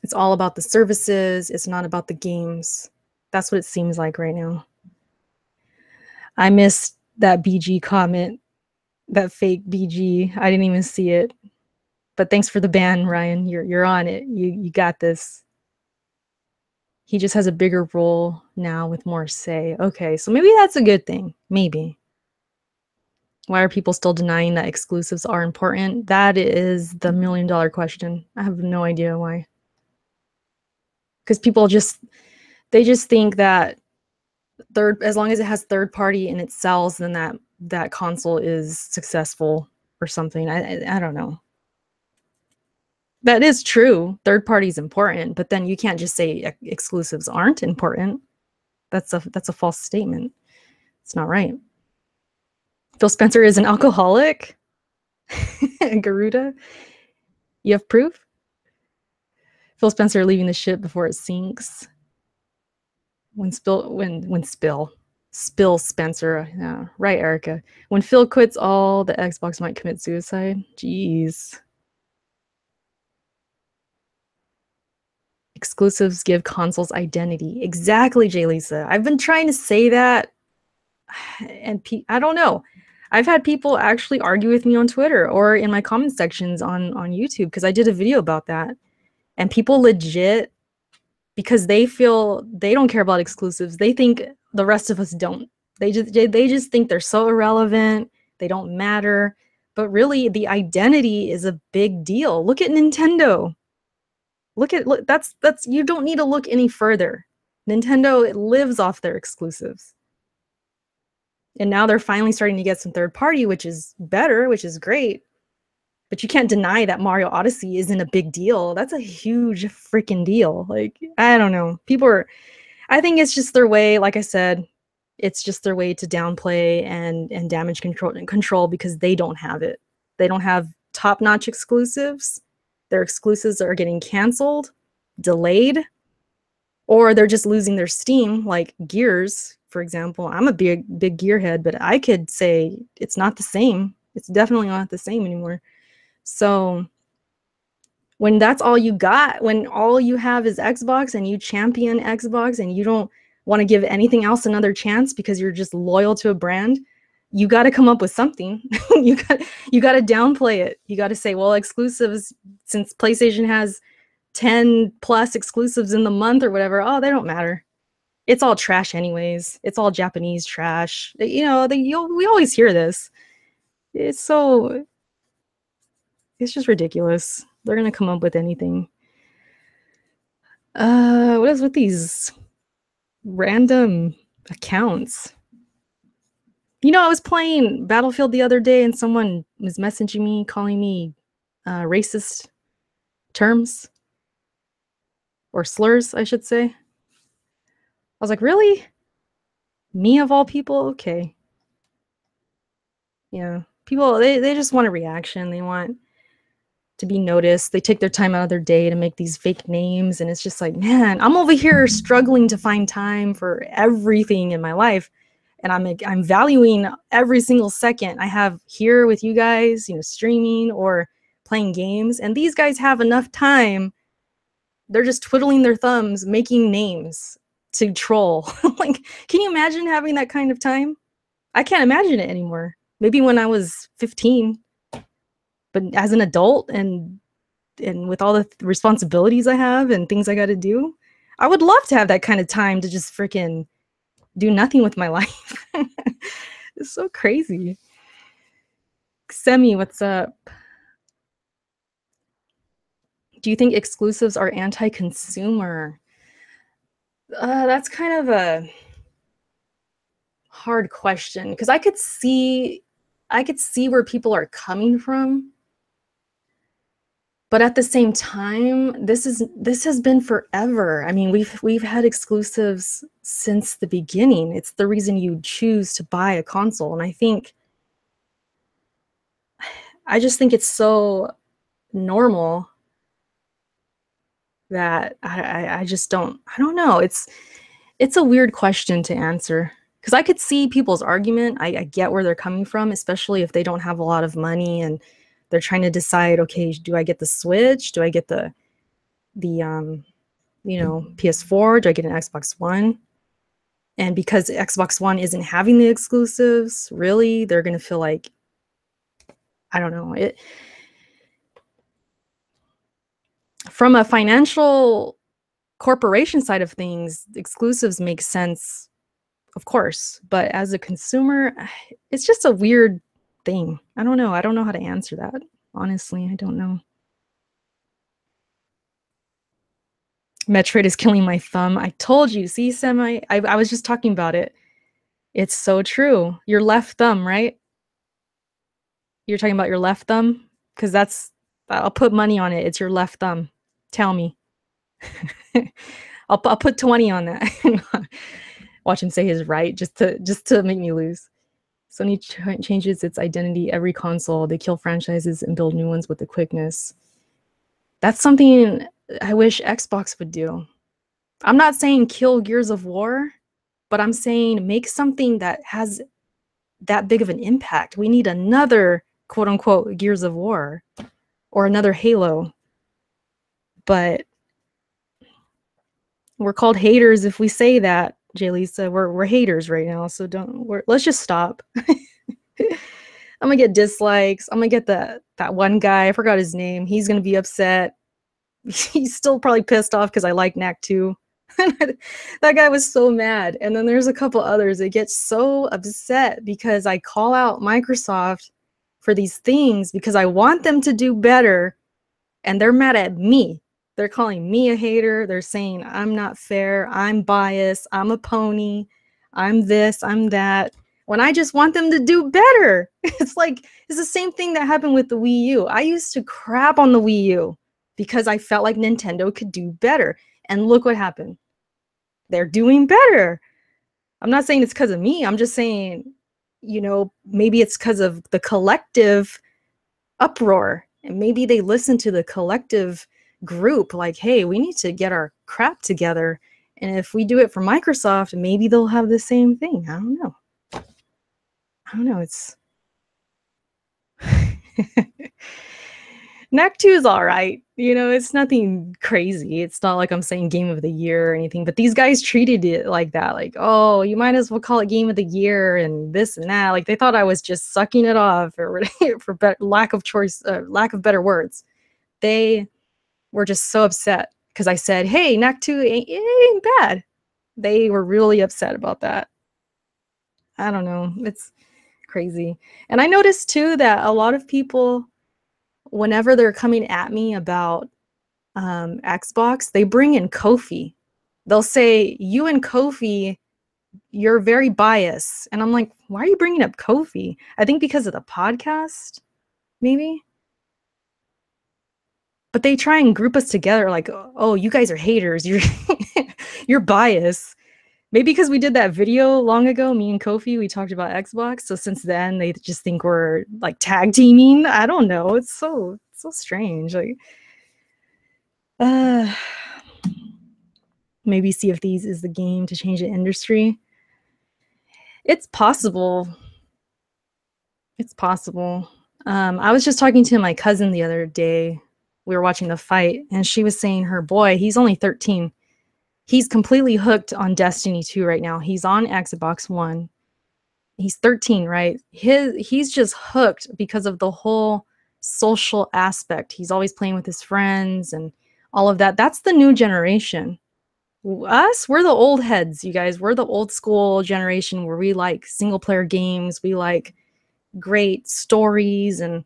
[SPEAKER 1] It's all about the services. It's not about the games. That's what it seems like right now. I missed that BG comment, that fake BG. I didn't even see it. But thanks for the ban, Ryan. You're on it. You got this. He just has a bigger role now with more say. Okay, so maybe that's a good thing. Maybe. Why are people still denying that exclusives are important? That is the million-dollar question. I have no idea why. Because people they just think that as long as it has third party and it sells, then that console is successful or something. I don't know. That is true. Third party is important, but then you can't just say exclusives aren't important. That's a false statement. It's not right. Phil Spencer is an alcoholic. Garuda, you have proof? Phil Spencer leaving the ship before it sinks. Spill Spencer. Yeah, right, Erica. When Phil quits all, the Xbox might commit suicide. Jeez. Exclusives give consoles identity. Exactly, J. Lisa. I've been trying to say that, and I don't know. I've had people actually argue with me on Twitter or in my comment sections on YouTube because I did a video about that. And people legit, because they feel they don't care about exclusives, they think the rest of us don't. They just think they're so irrelevant, they don't matter. But really, the identity is a big deal. Look at Nintendo. Look, that's you don't need to look any further. Nintendo, it lives off their exclusives. And now they're finally starting to get some third party, which is better, which is great. But you can't deny that Mario Odyssey isn't a big deal. That's a huge freaking deal. Like, I don't know. I think it's just their way, like I said, it's just their way to downplay and damage control because they don't have it. They don't have top-notch exclusives. Their exclusives are getting canceled, delayed, or they're just losing their steam, like Gears, for example. I'm a big gearhead, but I could say it's not the same. It's definitely not the same anymore. So when that's all you got, when all you have is Xbox and you champion Xbox and you don't want to give anything else another chance because you're just loyal to a brand, you got to come up with something. you got to downplay it. You got to say, well, exclusives, since PlayStation has 10 plus exclusives in the month or whatever, oh, they don't matter. It's all trash anyways. It's all Japanese trash. You know, we always hear this. It's just ridiculous. They're going to come up with anything. What is with these random accounts? You know, I was playing Battlefield the other day and someone was messaging me, calling me racist terms or slurs, I should say. I was like, really? Me of all people? Okay. Yeah. People, they just want a reaction. They want to be noticed. They take their time out of their day to make these fake names. And it's just like, man, I'm over here struggling to find time for everything in my life. And I'm valuing every single second I have here with you guys, you know, streaming or playing games. And these guys have enough time. They're just twiddling their thumbs, making names to troll. Like, can you imagine having that kind of time? I can't imagine it anymore. Maybe when I was 15, but as an adult and with all the responsibilities I have and things I got to do, I would love to have that kind of time to just freaking do nothing with my life. It's so crazy. Semi, what's up? Do you think exclusives are anti-consumer? That's kind of a hard question because I could see where people are coming from. But at the same time, this has been forever. I mean, we've had exclusives since the beginning. It's the reason you choose to buy a console. And I just think it's so normal that I don't know. It's a weird question to answer because I could see people's argument. I get where they're coming from, especially if they don't have a lot of money and they're trying to decide, okay, do I get the Switch? Do I get the you know, PS4? Do I get an Xbox One? And because Xbox One isn't having the exclusives, really, they're going to feel like, I don't know, it from a financial corporation side of things, exclusives make sense, of course, but as a consumer, it's just a weird thing. I don't know how to answer that. Honestly, I don't know. Metroid is killing my thumb. I told you. See, Semi, I was just talking about it. It's so true. Your left thumb, right? You're talking about your left thumb? Because I'll put money on it. It's your left thumb. Tell me. I'll put 20 on that. Watch him say his right just to make me lose. Sony changes its identity every console. They kill franchises and build new ones with the quickness. That's something I wish Xbox would do. I'm not saying kill Gears of War, but I'm saying make something that has that big of an impact. We need another quote unquote Gears of War or another Halo. But we're called haters if we say that, Jay Lisa. We're haters right now, so let's just stop. I'm gonna get dislikes. I'm gonna get that one guy, I forgot his name. He's gonna be upset. He's still probably pissed off because I like Knack 2. That guy was so mad. And then there's a couple others that get so upset because I call out Microsoft for these things because I want them to do better, and they're mad at me. They're calling me a hater. They're saying I'm not fair. I'm biased. I'm a pony. I'm this. I'm that. when I just want them to do better. It's like, it's the same thing that happened with the Wii U. I used to crap on the Wii U because I felt like Nintendo could do better. And look what happened. They're doing better. I'm not saying it's because of me. I'm just saying, you know, maybe it's because of the collective uproar. And maybe they listen to the collective group like, hey, we need to get our crap together. And if we do it for Microsoft, maybe they'll have the same thing. I don't know. It's Knack 2 is all right. You know, it's nothing crazy. It's not like I'm saying game of the year or anything, but these guys treated it like that. Like, oh, you might as well call it game of the year and this and that. Like they thought I was just sucking it off or for lack of choice, lack of better words. They were just so upset because I said, hey, Knack 2 ain't bad. They were really upset about that. I don't know. It's crazy. And I noticed too that a lot of people, whenever they're coming at me about Xbox, they bring in Kofi. They'll say, you and Kofi, you're very biased. And I'm like, why are you bringing up Kofi? I think because of the podcast, maybe. But they try and group us together like, oh, you guys are haters. You're biased. Maybe because we did that video long ago, me and Kofi, we talked about Xbox. So since then, they just think we're like tag teaming. I don't know. It's so strange. Like, maybe Sea of Thieves is the game to change the industry. It's possible. It's possible. I was just talking to my cousin the other day. We were watching the fight, and she was saying her boy, he's only 13. He's completely hooked on Destiny 2 right now. He's on Xbox One. He's 13, right? He's just hooked because of the whole social aspect. He's always playing with his friends and all of that. That's the new generation. Us, we're the old heads, you guys. We're the old school generation where we like single player games. We like great stories and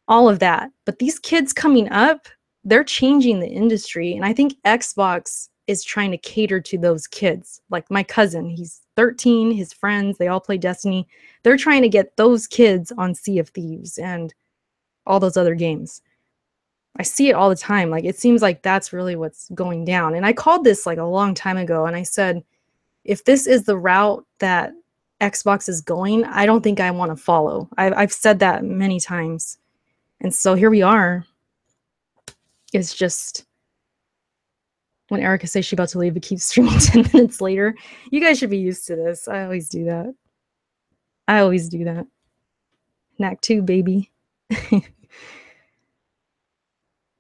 [SPEAKER 1] all of that. But these kids coming up, they're changing the industry. And I think Xbox is trying to cater to those kids. Like my cousin, he's 13, his friends, they all play Destiny. They're trying to get those kids on Sea of Thieves and all those other games. I see it all the time. Like it seems like that's really what's going down. And I called this like a long time ago and I said, if this is the route that Xbox is going, I don't think I want to follow. I've said that many times. And so here we are. It's just when Erica says she's about to leave, it keeps streaming 10 minutes later. You guys should be used to this. I always do that. Knack 2, baby.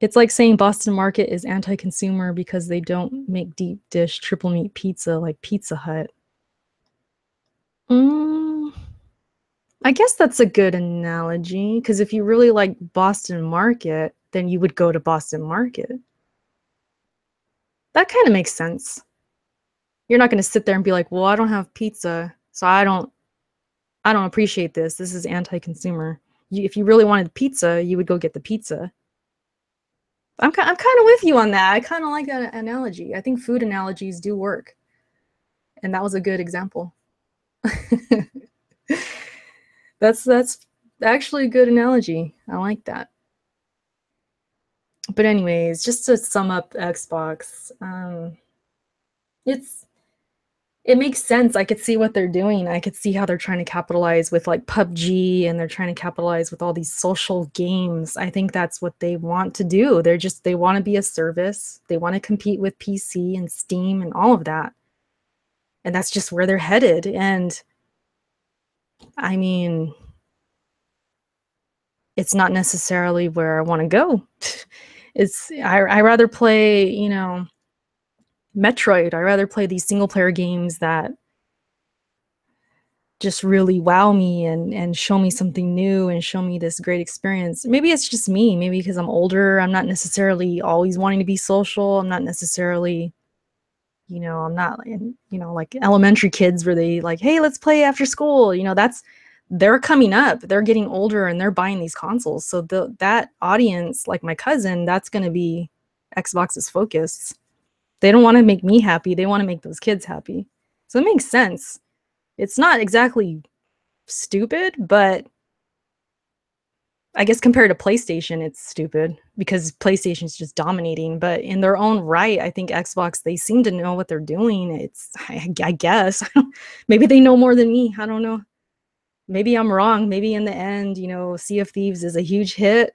[SPEAKER 1] It's like saying Boston Market is anti-consumer because they don't make deep dish triple meat pizza like Pizza Hut. I guess that's a good analogy, because if you really like Boston Market, then you would go to Boston Market. That kind of makes sense. You're not going to sit there and be like, well, I don't have pizza, so I don't appreciate this. This is anti-consumer. If you really wanted pizza, you would go get the pizza. I'm kind of with you on that. I kind of like that analogy. I think food analogies do work. And that was a good example. That's actually a good analogy. I like that. But anyways, just to sum up Xbox, it makes sense. I could see what they're doing. I could see how they're trying to capitalize with like PUBG, and they're trying to capitalize with all these social games. I think that's what they want to do. They want to be a service. They want to compete with PC and Steam and all of that. And that's just where they're headed. And I mean, it's not necessarily where I want to go. I rather play, you know, Metroid. I rather play these single player games that just really wow me and show me something new and show me this great experience. Maybe it's just me. Maybe because I'm older, I'm not necessarily always wanting to be social. I'm not necessarily, you know, I'm not, you know, like elementary kids where they like, hey, let's play after school. You know, they're coming up. They're getting older and they're buying these consoles. So that audience, like my cousin, that's going to be Xbox's focus. They don't want to make me happy. They want to make those kids happy. So it makes sense. It's not exactly stupid, but I guess compared to PlayStation, it's stupid because PlayStation's just dominating. But in their own right, I think Xbox, they seem to know what they're doing. I guess, maybe they know more than me. I don't know. Maybe I'm wrong. Maybe in the end, Sea of Thieves is a huge hit.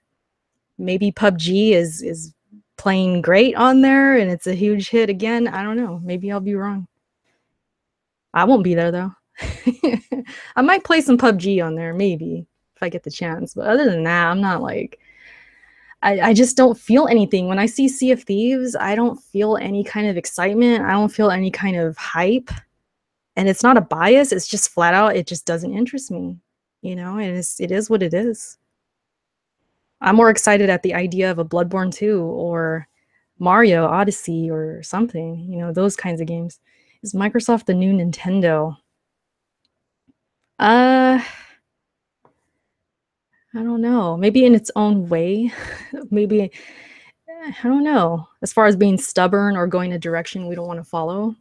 [SPEAKER 1] Maybe PUBG is playing great on there and it's a huge hit again. I don't know. Maybe I'll be wrong. I won't be there though. I might play some PUBG on there, maybe, if I get the chance. But other than that, I'm not like, I just don't feel anything. When I see Sea of Thieves, I don't feel any kind of excitement. I don't feel any kind of hype. And it's not a bias, it's just flat out, it just doesn't interest me. And it is what it is. I'm more excited at the idea of a Bloodborne 2 or Mario Odyssey or something, those kinds of games. Is Microsoft the new Nintendo? I don't know. Maybe in its own way. Maybe, I don't know. As far as being stubborn or going a direction we don't want to follow.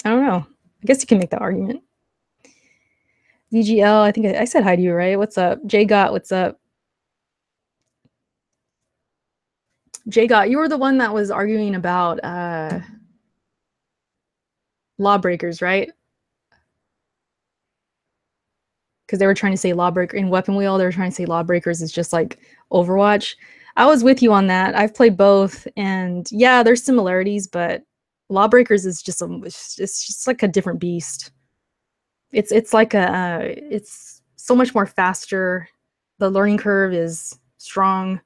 [SPEAKER 1] I don't know. I guess you can make that argument. VGL, I think I said hi to you, right? What's up? JGOT, what's up? JGOT, you were the one that was arguing about Lawbreakers, right? Because they were trying to say Lawbreaker in Weapon Wheel, they were trying to say Lawbreakers is just like Overwatch. I was with you on that. I've played both, and yeah, there's similarities, but Lawbreakers is just it's just like a different beast. It's like it's so much more faster. The learning curve is strong.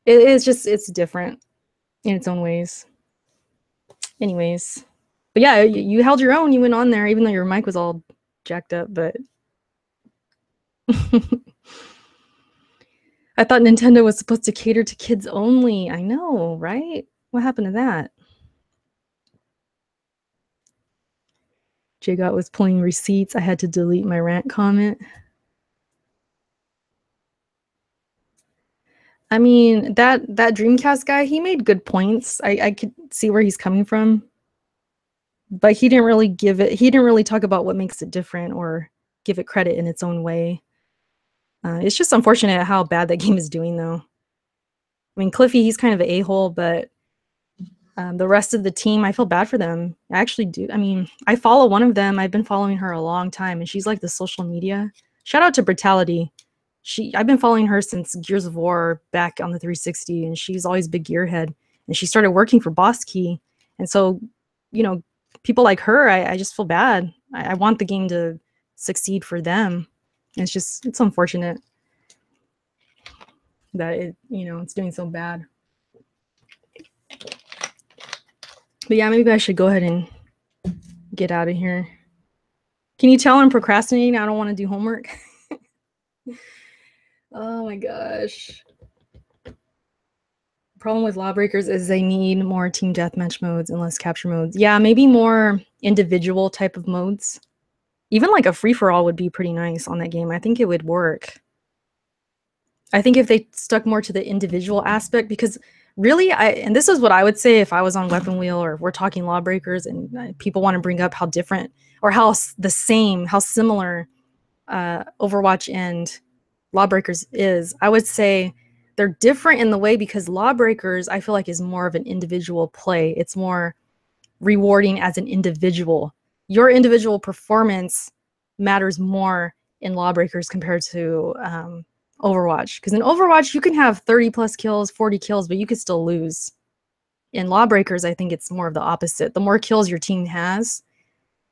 [SPEAKER 1] It's different in its own ways. Anyways, but yeah, you held your own. You went on there, even though your mic was all jacked up. But I thought Nintendo was supposed to cater to kids only. I know, right? What happened to that? JGOT was pulling receipts. I had to delete my rant comment. I mean, that Dreamcast guy, he made good points. I could see where he's coming from. But he didn't really talk about what makes it different or give it credit in its own way. It's just unfortunate how bad that game is doing, though. I mean, Cliffy, he's kind of an a-hole, but the rest of the team, I feel bad for them. I actually do. I mean, I follow one of them. I've been following her a long time, and she's like the social media. Shout out to Brutality. I've been following her since Gears of War back on the 360, and she's always big gearhead. And she started working for Boss Key. And so, people like her, I just feel bad. I want the game to succeed for them. It's unfortunate that it's doing so bad. But yeah, maybe I should go ahead and get out of here. Can you tell I'm procrastinating? I don't want to do homework. Oh my gosh. The problem with Lawbreakers is they need more team deathmatch modes and less capture modes. Yeah, maybe more individual type of modes. Even like a free-for-all would be pretty nice on that game. I think it would work. I think if they stuck more to the individual aspect, because really, and this is what I would say if I was on Weapon Wheel or if we're talking Lawbreakers and people want to bring up how different or how similar Overwatch and Lawbreakers is. I would say they're different in the way because Lawbreakers, I feel like, is more of an individual play. It's more rewarding as an individual. Your individual performance matters more in Lawbreakers compared to Overwatch. Because in Overwatch, you can have 30 plus kills, 40 kills, but you could still lose. In Lawbreakers, I think it's more of the opposite. The more kills your team has,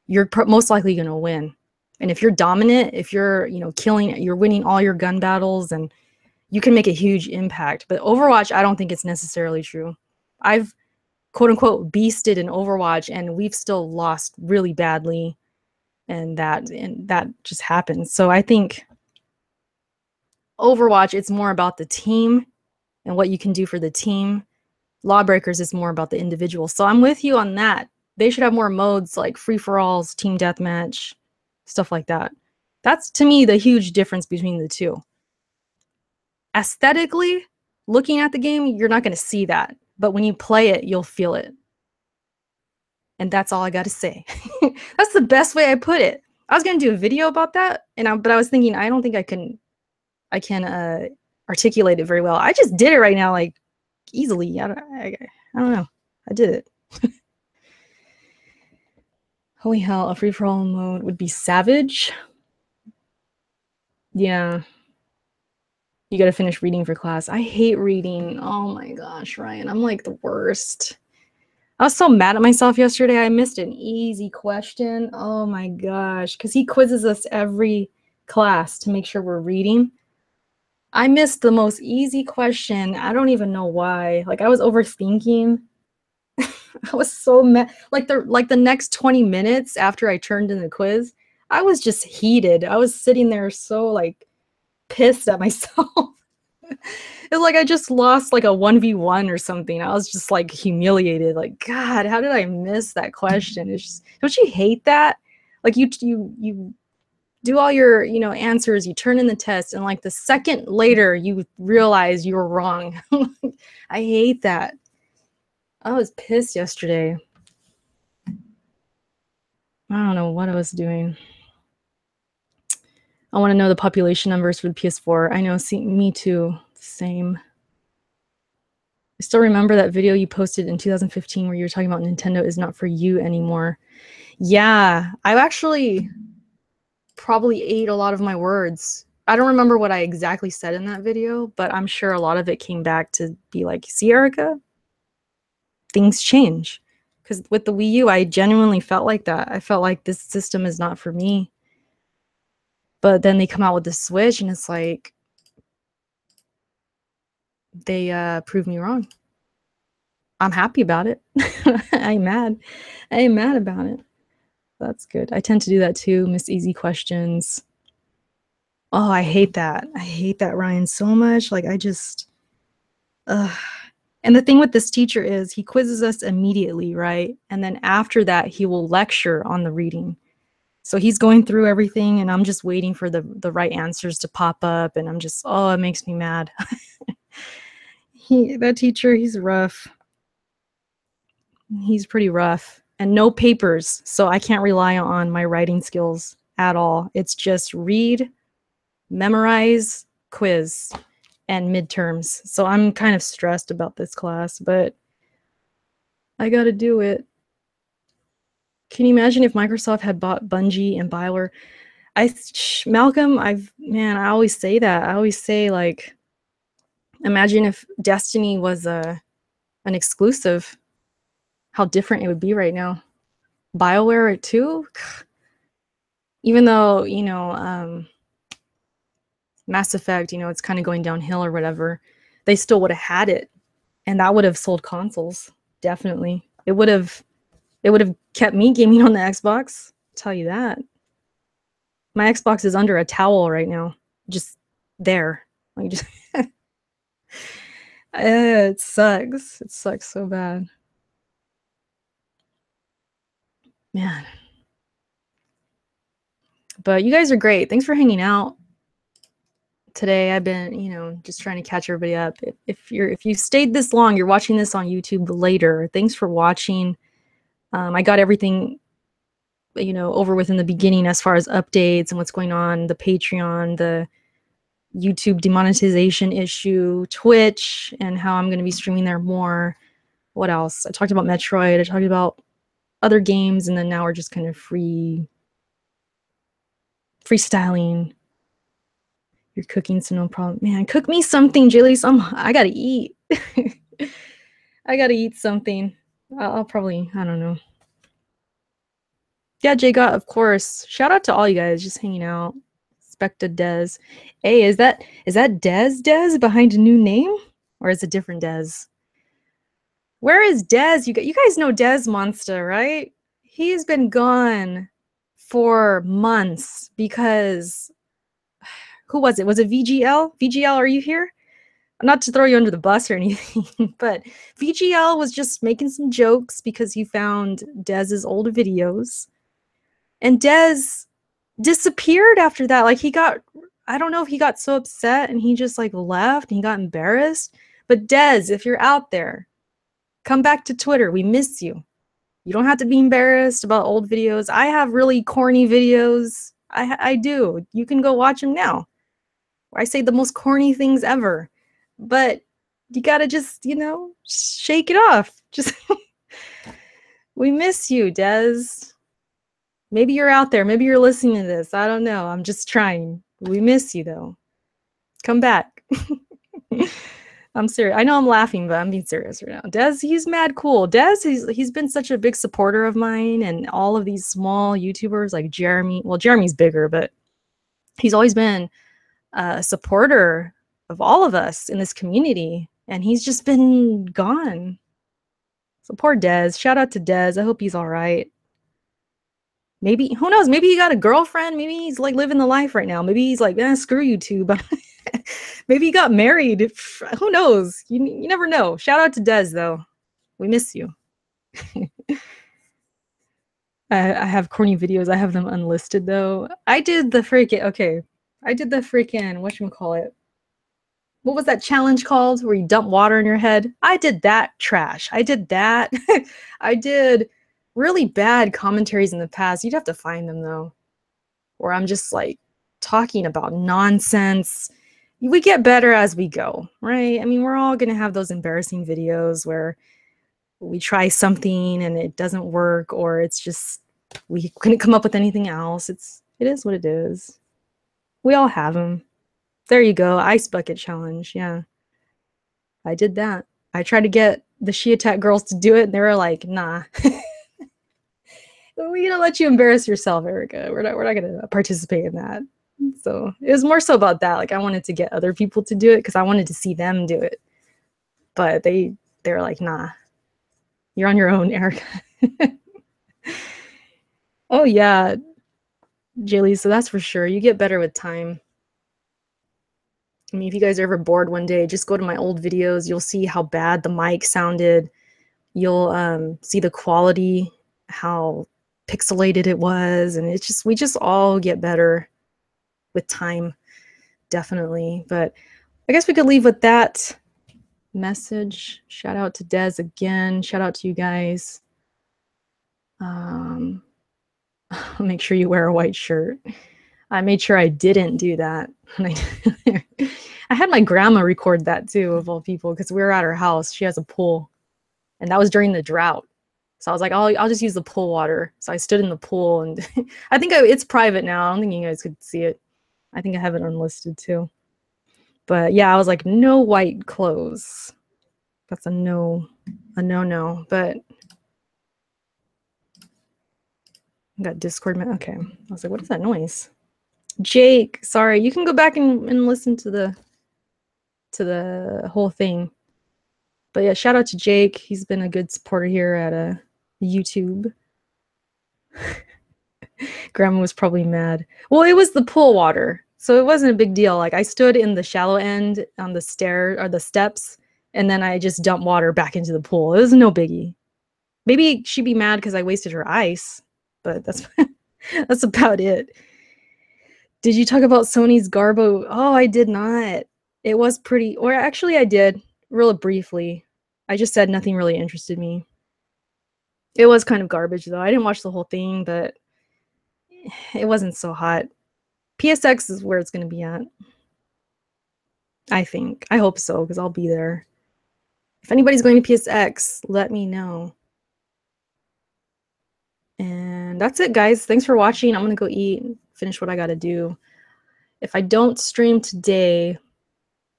[SPEAKER 1] you're most likely going to win. And if you're dominant, if you're you're winning all your gun battles, and you can make a huge impact. But Overwatch, I don't think it's necessarily true. I've quote unquote beasted in Overwatch, and we've still lost really badly, and that just happens. So I think Overwatch, it's more about the team and what you can do for the team. Lawbreakers is more about the individual. So I'm with you on that. They should have more modes like free-for-alls, team deathmatch, stuff like that. That's, to me, the huge difference between the two. Aesthetically, looking at the game, you're not going to see that. But when you play it, you'll feel it. And that's all I got to say. That's the best way I put it. I was going to do a video about that, but I was thinking, I don't think I can articulate it very well. I just did it right now, like easily. I don't know. I did it. Holy hell, a free-for-all mode would be savage. Yeah. You gotta finish reading for class. I hate reading. Oh my gosh, Ryan, I'm like the worst. I was so mad at myself yesterday. I missed an easy question. Oh my gosh, because he quizzes us every class to make sure we're reading. I missed the most easy question. I don't even know why. Like, I was overthinking. I was so mad. Like the next 20 minutes after I turned in the quiz, I was just heated. I was sitting there so like pissed at myself. It's like I just lost like a 1v1 or something. I was just like humiliated. Like, God, how did I miss that question? It's just, don't you hate that? Like you do all your, answers, you turn in the test, and like the second later you realize you were wrong. I hate that. I was pissed yesterday. I don't know what I was doing. I want to know the population numbers for the PS4. I know, see, me too. Same. I still remember that video you posted in 2015 where you were talking about Nintendo is not for you anymore. Yeah, I actually probably ate a lot of my words. I don't remember what I exactly said in that video, but I'm sure a lot of it came back to be like, see, Erica, things change. Because with the Wii U, I genuinely felt like that. I felt like this system is not for me. But then they come out with the Switch, and it's like, they proved me wrong. I'm happy about it. I ain't mad. I ain't mad about it. That's good. I tend to do that too, miss easy questions. Oh, I hate that. I hate that, Ryan, so much. Like, I just, and the thing with this teacher is he quizzes us immediately, right? And then after that, he will lecture on the reading. So he's going through everything, and I'm just waiting for the right answers to pop up, and I'm just, oh, it makes me mad. That teacher, he's rough. He's pretty rough. And no papers, so I can't rely on my writing skills at all. It's just read, memorize, quiz, and midterms. So I'm kind of stressed about this class, but I gotta do it. Can you imagine if Microsoft had bought Bungie and BioWare? Malcolm, I always say that. I always say, like, imagine if Destiny was an exclusive, how different it would be right now. BioWare too? Even though, Mass Effect, it's kind of going downhill or whatever, they still would have had it, and that would have sold consoles. Definitely. It would have kept me gaming on the Xbox. I'll tell you that. My Xbox is under a towel right now. Just there. Like, just it sucks. It sucks so bad. Man. But you guys are great. Thanks for hanging out today. I've been, just trying to catch everybody up. If you stayed this long, you're watching this on YouTube later. Thanks for watching. I got everything, over within the beginning as far as updates and what's going on, the Patreon, the YouTube demonetization issue, Twitch, and how I'm going to be streaming there more. What else? I talked about Metroid. I talked about other games, and then now we're just kind of freestyling. You're cooking, so no problem. Man, cook me something, Jilly. I gotta eat. I gotta eat something. I'll probably, I don't know. Yeah, Jagot, of course. Shout out to all you guys just hanging out. Specta Dez. Hey, is that Dez behind a new name? Or is it different Dez? Where is Dez? You guys know Dez Monster, right? He's been gone for months because who was it? Was it VGL? VGL, are you here? Not to throw you under the bus or anything, but VGL was just making some jokes because he found Dez's old videos. And Dez disappeared after that. Like, I don't know if he got so upset and he just like left and he got embarrassed. But Dez, if you're out there, come back to Twitter. We miss you. You don't have to be embarrassed about old videos. I have really corny videos. I do. You can go watch them now. I say the most corny things ever. But you gotta just, you know, shake it off. Just we miss you, Des. Maybe you're out there. Maybe you're listening to this. I don't know. I'm just trying. We miss you though. Come back. I'm serious. I know I'm laughing, but I'm being serious right now. Des, he's mad cool. Des, he's been such a big supporter of mine and all of these small YouTubers like Jeremy. Well, Jeremy's bigger, but he's always been a supporter of all of us in this community, and he's just been gone. So poor Des. Shout out to Des. I hope he's all right. Maybe, who knows? Maybe he got a girlfriend. Maybe he's like living the life right now. Maybe he's like, screw you two. But maybe he got married. Who knows? You never know. Shout out to Des, though. We miss you. I have corny videos. I have them unlisted, though. I did the freaking, okay. I did the freaking, whatchamacallit? What was that challenge called where you dump water in your head? I did that trash. I did that. I did really bad commentaries in the past. You'd have to find them, though. Where I'm just like talking about nonsense. We get better as we go, right? I mean, we're all going to have those embarrassing videos where we try something and it doesn't work, or it's just we couldn't come up with anything else. It is what it is. We all have them. There you go. Ice bucket challenge. Yeah. I did that. I tried to get the She Attack girls to do it, and they were like, nah. We're gonna let you embarrass yourself, Erica. We're not gonna participate in that. So it was more so about that. Like I wanted to get other people to do it because I wanted to see them do it. But they were like, nah. You're on your own, Erica. Oh yeah. Jaylee, so that's for sure. You get better with time. I mean, if you guys are ever bored one day, just go to my old videos. You'll see how bad the mic sounded. You'll see the quality, how pixelated it was, and it's just we just all get better with time, definitely. But I guess we could leave with that message. Shout out to Des again. Shout out to you guys. Make sure you wear a white shirt. I made sure I didn't do that. I had my grandma record that too, of all people, because we were at her house. She has a pool, and that was during the drought. So I was like, I'll just use the pool water. So I stood in the pool, and I think it's private now. I don't think you guys could see it. I think I have it unlisted too. But yeah, I was like, no white clothes. That's a no. But I got Discord. Okay. I was like, what is that noise? Jake, sorry. You can go back and listen to the whole thing. But yeah, shout out to Jake. He's been a good supporter here at YouTube. Grandma was probably mad. Well, it was the pool water, so it wasn't a big deal. Like I stood in the shallow end on the stair or the steps, and then I just dumped water back into the pool. It was no biggie. Maybe she'd be mad because I wasted her ice, but that's that's about it. Did you talk about Sony's Garbo? Oh, I did not. It was pretty, or actually I did, real briefly. I just said nothing really interested me. It was kind of garbage though. I didn't watch the whole thing, but it wasn't so hot. PSX is where it's going to be at. I think. I hope so, because I'll be there. If anybody's going to PSX, let me know. And that's it, guys. Thanks for watching. I'm going to go eat and finish what I got to do. If I don't stream today,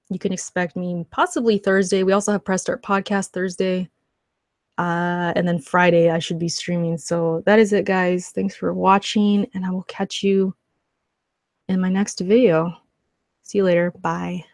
[SPEAKER 1] you can expect me possibly Thursday. We also have Press Start Podcast Thursday. And then Friday, I should be streaming. So that is it, guys. Thanks for watching, and I will catch you in my next video. See you later. Bye.